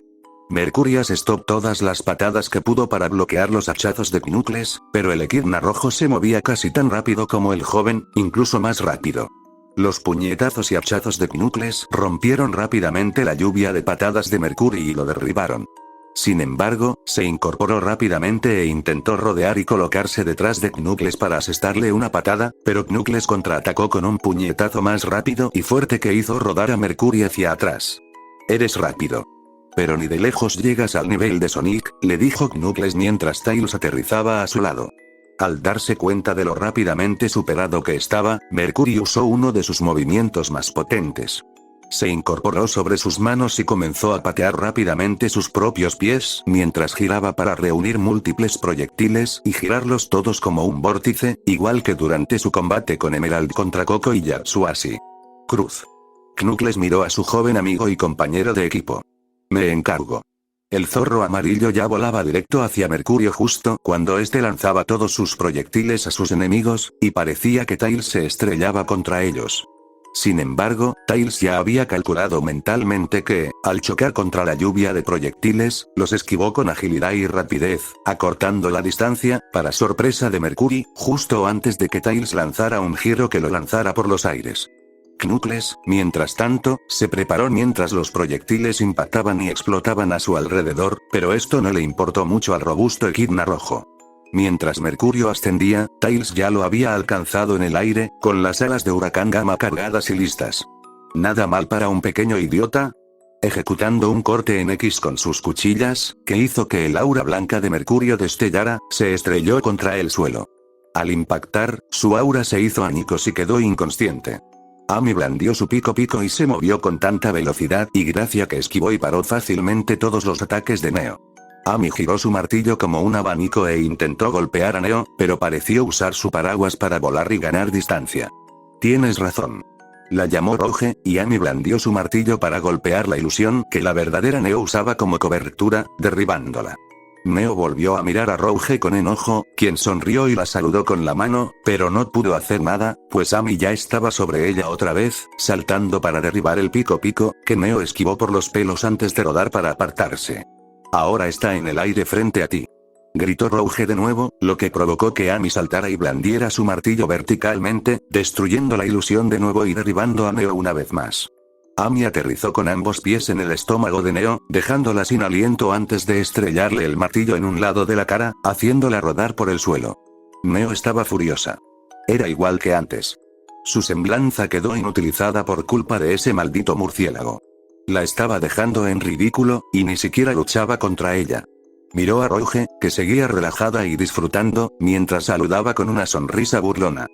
Mercury asestó todas las patadas que pudo para bloquear los hachazos de Knuckles, pero el Equidna rojo se movía casi tan rápido como el joven, incluso más rápido. Los puñetazos y hachazos de Knuckles rompieron rápidamente la lluvia de patadas de Mercury y lo derribaron. Sin embargo, se incorporó rápidamente e intentó rodear y colocarse detrás de Knuckles para asestarle una patada, pero Knuckles contraatacó con un puñetazo más rápido y fuerte que hizo rodar a Mercury hacia atrás. Eres rápido. Pero ni de lejos llegas al nivel de Sonic, le dijo Knuckles mientras Tails aterrizaba a su lado. Al darse cuenta de lo rápidamente superado que estaba, Mercurio usó uno de sus movimientos más potentes. Se incorporó sobre sus manos y comenzó a patear rápidamente sus propios pies mientras giraba para reunir múltiples proyectiles y girarlos todos como un vórtice, igual que durante su combate con Emerald contra Coco y Yatsuashi. Cruz. Knuckles miró a su joven amigo y compañero de equipo. Me encargo. El zorro amarillo ya volaba directo hacia Mercurio justo cuando este lanzaba todos sus proyectiles a sus enemigos, y parecía que Tails se estrellaba contra ellos. Sin embargo, Tails ya había calculado mentalmente que, al chocar contra la lluvia de proyectiles, los esquivó con agilidad y rapidez, acortando la distancia, para sorpresa de Mercury, justo antes de que Tails lanzara un giro que lo lanzara por los aires. Knuckles, mientras tanto, se preparó mientras los proyectiles impactaban y explotaban a su alrededor, pero esto no le importó mucho al robusto Echidna rojo. Mientras Mercurio ascendía, Tails ya lo había alcanzado en el aire, con las alas de huracán Gamma cargadas y listas. Nada mal para un pequeño idiota. Ejecutando un corte en X con sus cuchillas, que hizo que el aura blanca de Mercurio destellara, se estrelló contra el suelo. Al impactar, su aura se hizo añicos y quedó inconsciente. Amy blandió su pico y se movió con tanta velocidad y gracia que esquivó y paró fácilmente todos los ataques de Neo. Amy giró su martillo como un abanico e intentó golpear a Neo, pero pareció usar su paraguas para volar y ganar distancia. Tienes razón. La llamó Rouge, y Amy blandió su martillo para golpear la ilusión que la verdadera Neo usaba como cobertura, derribándola. Neo volvió a mirar a Rouge con enojo, quien sonrió y la saludó con la mano, pero no pudo hacer nada, pues Amy ya estaba sobre ella otra vez, saltando para derribar el pico, que Neo esquivó por los pelos antes de rodar para apartarse. Ahora está en el aire frente a ti. Gritó Rouge de nuevo, lo que provocó que Amy saltara y blandiera su martillo verticalmente, destruyendo la ilusión de nuevo y derribando a Neo una vez más. Amy aterrizó con ambos pies en el estómago de Neo, dejándola sin aliento antes de estrellarle el martillo en un lado de la cara, haciéndola rodar por el suelo. Neo estaba furiosa. Era igual que antes. Su semblanza quedó inutilizada por culpa de ese maldito murciélago. La estaba dejando en ridículo, y ni siquiera luchaba contra ella. Miró a Rouge, que seguía relajada y disfrutando, mientras saludaba con una sonrisa burlona.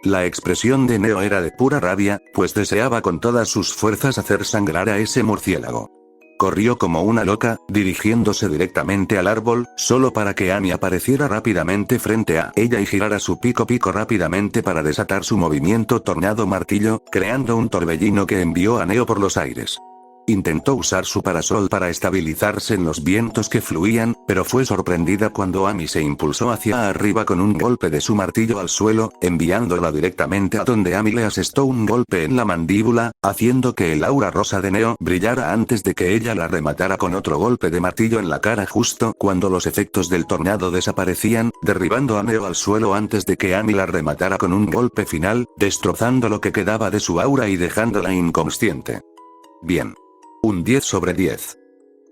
La expresión de Neo era de pura rabia, pues deseaba con todas sus fuerzas hacer sangrar a ese murciélago. Corrió como una loca, dirigiéndose directamente al árbol, solo para que Amy apareciera rápidamente frente a ella y girara su pico rápidamente para desatar su movimiento tornado martillo, creando un torbellino que envió a Neo por los aires. Intentó usar su parasol para estabilizarse en los vientos que fluían, pero fue sorprendida cuando Amy se impulsó hacia arriba con un golpe de su martillo al suelo, enviándola directamente a donde Amy le asestó un golpe en la mandíbula, haciendo que el aura rosa de Neo brillara antes de que ella la rematara con otro golpe de martillo en la cara justo cuando los efectos del tornado desaparecían, derribando a Neo al suelo antes de que Amy la rematara con un golpe final, destrozando lo que quedaba de su aura y dejándola inconsciente. Bien. Un 10 sobre 10.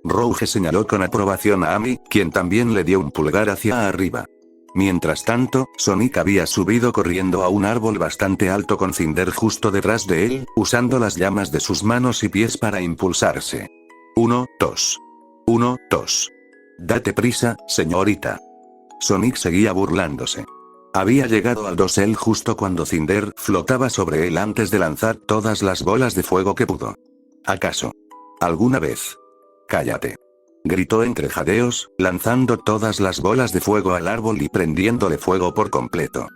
Rouge señaló con aprobación a Amy, quien también le dio un pulgar hacia arriba. Mientras tanto, Sonic había subido corriendo a un árbol bastante alto con Cinder justo detrás de él, usando las llamas de sus manos y pies para impulsarse. 1, 2. 1, 2. Date prisa, señorita. Sonic seguía burlándose. Había llegado al dosel justo cuando Cinder flotaba sobre él antes de lanzar todas las bolas de fuego que pudo. ¿Acaso? ¿Alguna vez? Cállate. Gritó entre jadeos, lanzando todas las bolas de fuego al árbol y prendiéndole fuego por completo.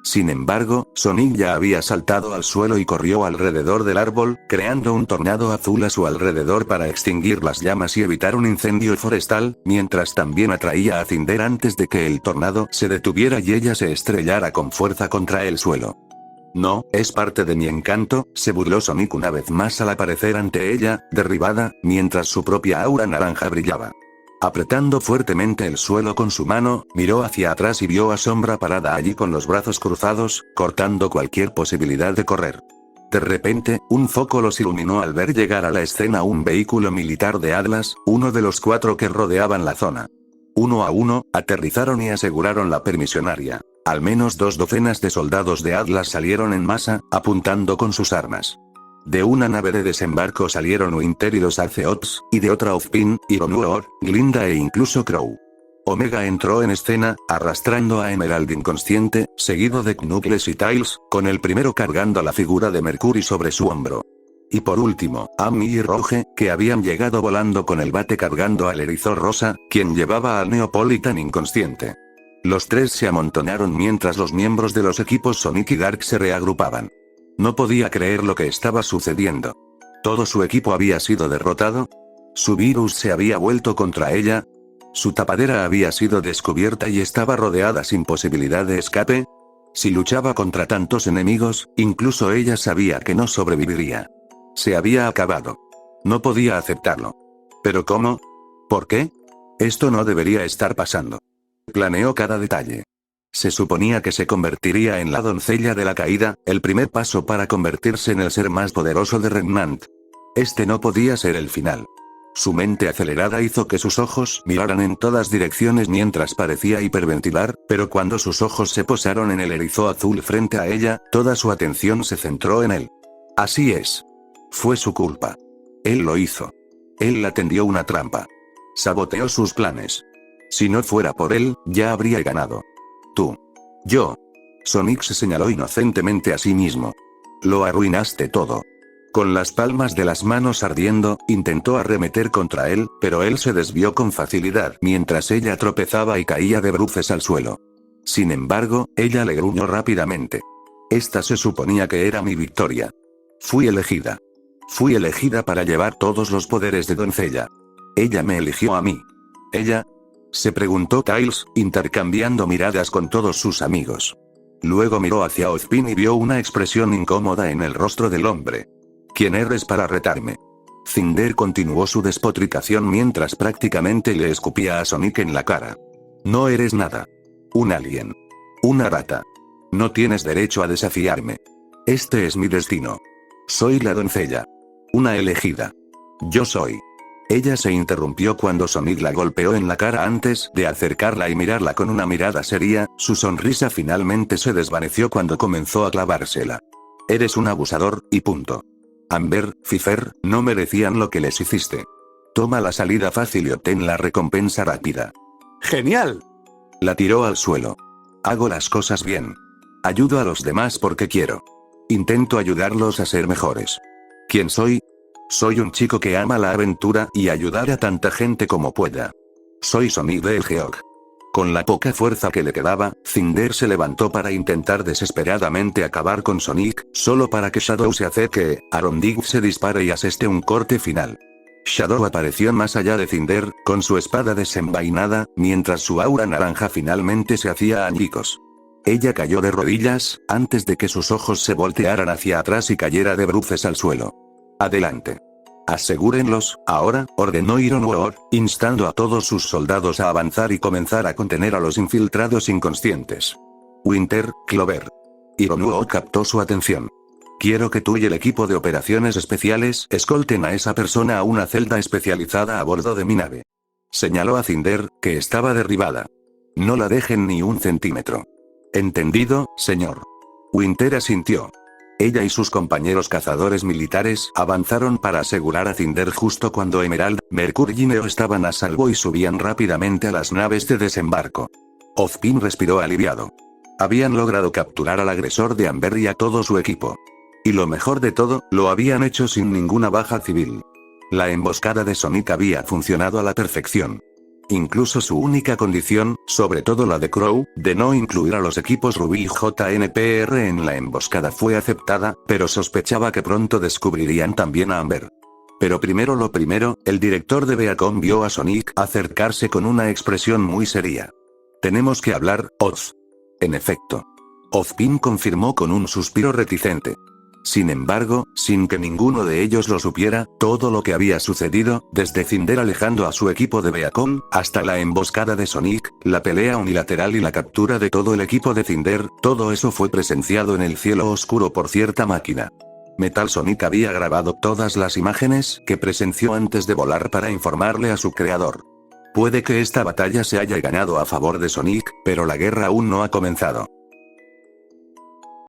Sin embargo, Sonic ya había saltado al suelo y corrió alrededor del árbol, creando un tornado azul a su alrededor para extinguir las llamas y evitar un incendio forestal, mientras también atraía a Cinder antes de que el tornado se detuviera y ella se estrellara con fuerza contra el suelo. No, es parte de mi encanto, se burló Sonic una vez más al aparecer ante ella, derribada, mientras su propia aura naranja brillaba. Apretando fuertemente el suelo con su mano, miró hacia atrás y vio a Sombra parada allí con los brazos cruzados, cortando cualquier posibilidad de correr. De repente, un foco los iluminó al ver llegar a la escena un vehículo militar de Atlas, uno de los 4 que rodeaban la zona. Uno a uno, aterrizaron y aseguraron la permisionaria. Al menos 2 docenas de soldados de Atlas salieron en masa, apuntando con sus armas. De una nave de desembarco salieron Winter y los Arceops, y de otra Ozpin, Ironuor, Glinda e incluso Crow. Omega entró en escena, arrastrando a Emerald inconsciente, seguido de Knuckles y Tails, con el primero cargando la figura de Mercury sobre su hombro. Y por último, Amy y Rouge, que habían llegado volando con el bate cargando al erizor rosa, quien llevaba al Neopolitan inconsciente. Los tres se amontonaron mientras los miembros de los equipos Sonic y Dark se reagrupaban. No podía creer lo que estaba sucediendo. ¿Todo su equipo había sido derrotado? ¿Su virus se había vuelto contra ella? ¿Su tapadera había sido descubierta y estaba rodeada sin posibilidad de escape? Si luchaba contra tantos enemigos, incluso ella sabía que no sobreviviría. Se había acabado. No podía aceptarlo. ¿Pero cómo? ¿Por qué? Esto no debería estar pasando. Planeó cada detalle. Se suponía que se convertiría en la doncella de la caída, el primer paso para convertirse en el ser más poderoso de Remnant. Este no podía ser el final. Su mente acelerada hizo que sus ojos miraran en todas direcciones mientras parecía hiperventilar, pero cuando sus ojos se posaron en el erizo azul frente a ella, toda su atención se centró en él. Así es. Fue su culpa. Él lo hizo. Él la tendió una trampa. Saboteó sus planes. Si no fuera por él, ya habría ganado. Tú. Yo. Sonic se señaló inocentemente a sí mismo. Lo arruinaste todo. Con las palmas de las manos ardiendo, intentó arremeter contra él, pero él se desvió con facilidad mientras ella tropezaba y caía de bruces al suelo. Sin embargo, ella le gruñó rápidamente. Esta se suponía que era mi victoria. Fui elegida. Fui elegida para llevar todos los poderes de doncella. Ella me eligió a mí. ¿Ella? Se preguntó Tails, intercambiando miradas con todos sus amigos. Luego miró hacia Ozpin y vio una expresión incómoda en el rostro del hombre. ¿Quién eres para retarme? Cinder continuó su despotricación mientras prácticamente le escupía a Sonic en la cara. No eres nada. Un alien. Una rata. No tienes derecho a desafiarme. Este es mi destino. Soy la doncella. Una elegida. Yo soy. Ella se interrumpió cuando Sonic la golpeó en la cara antes de acercarla y mirarla con una mirada seria, su sonrisa finalmente se desvaneció cuando comenzó a clavársela. Eres un abusador, y punto. Amber, Fifer, no merecían lo que les hiciste. Toma la salida fácil y obtén la recompensa rápida. ¡Genial! La tiró al suelo. Hago las cosas bien. Ayudo a los demás porque quiero. Intento ayudarlos a ser mejores. ¿Quién soy? Soy un chico que ama la aventura y ayudar a tanta gente como pueda. Soy Sonic the Hedgehog. Con la poca fuerza que le quedaba, Cinder se levantó para intentar desesperadamente acabar con Sonic, solo para que Shadow se acerque, Arondig se dispare y aseste un corte final. Shadow apareció más allá de Cinder, con su espada desenvainada, mientras su aura naranja finalmente se hacía añicos. Ella cayó de rodillas, antes de que sus ojos se voltearan hacia atrás y cayera de bruces al suelo. Adelante. Asegúrenlos, ahora, ordenó Iron War, instando a todos sus soldados a avanzar y comenzar a contener a los infiltrados inconscientes. Winter, Clover. Iron War captó su atención. Quiero que tú y el equipo de operaciones especiales escolten a esa persona a una celda especializada a bordo de mi nave. Señaló a Cinder, que estaba derribada. No la dejen ni un centímetro. Entendido, señor. Winter asintió. Ella y sus compañeros cazadores militares avanzaron para asegurar a Cinder justo cuando Emerald, Mercury y Neo estaban a salvo y subían rápidamente a las naves de desembarco. Ozpin respiró aliviado. Habían logrado capturar al agresor de Amber y a todo su equipo. Y lo mejor de todo, lo habían hecho sin ninguna baja civil. La emboscada de Sonic había funcionado a la perfección. Incluso su única condición, sobre todo la de Crow, de no incluir a los equipos Ruby y JNPR en la emboscada fue aceptada, pero sospechaba que pronto descubrirían también a Amber. Pero primero lo primero, el director de Beacon vio a Sonic acercarse con una expresión muy seria. Tenemos que hablar, Oz. En efecto. Ozpin confirmó con un suspiro reticente. Sin embargo, sin que ninguno de ellos lo supiera, todo lo que había sucedido, desde Cinder alejando a su equipo de Beacon, hasta la emboscada de Sonic, la pelea unilateral y la captura de todo el equipo de Cinder, todo eso fue presenciado en el cielo oscuro por cierta máquina. Metal Sonic había grabado todas las imágenes que presenció antes de volar para informarle a su creador. Puede que esta batalla se haya ganado a favor de Sonic, pero la guerra aún no ha comenzado.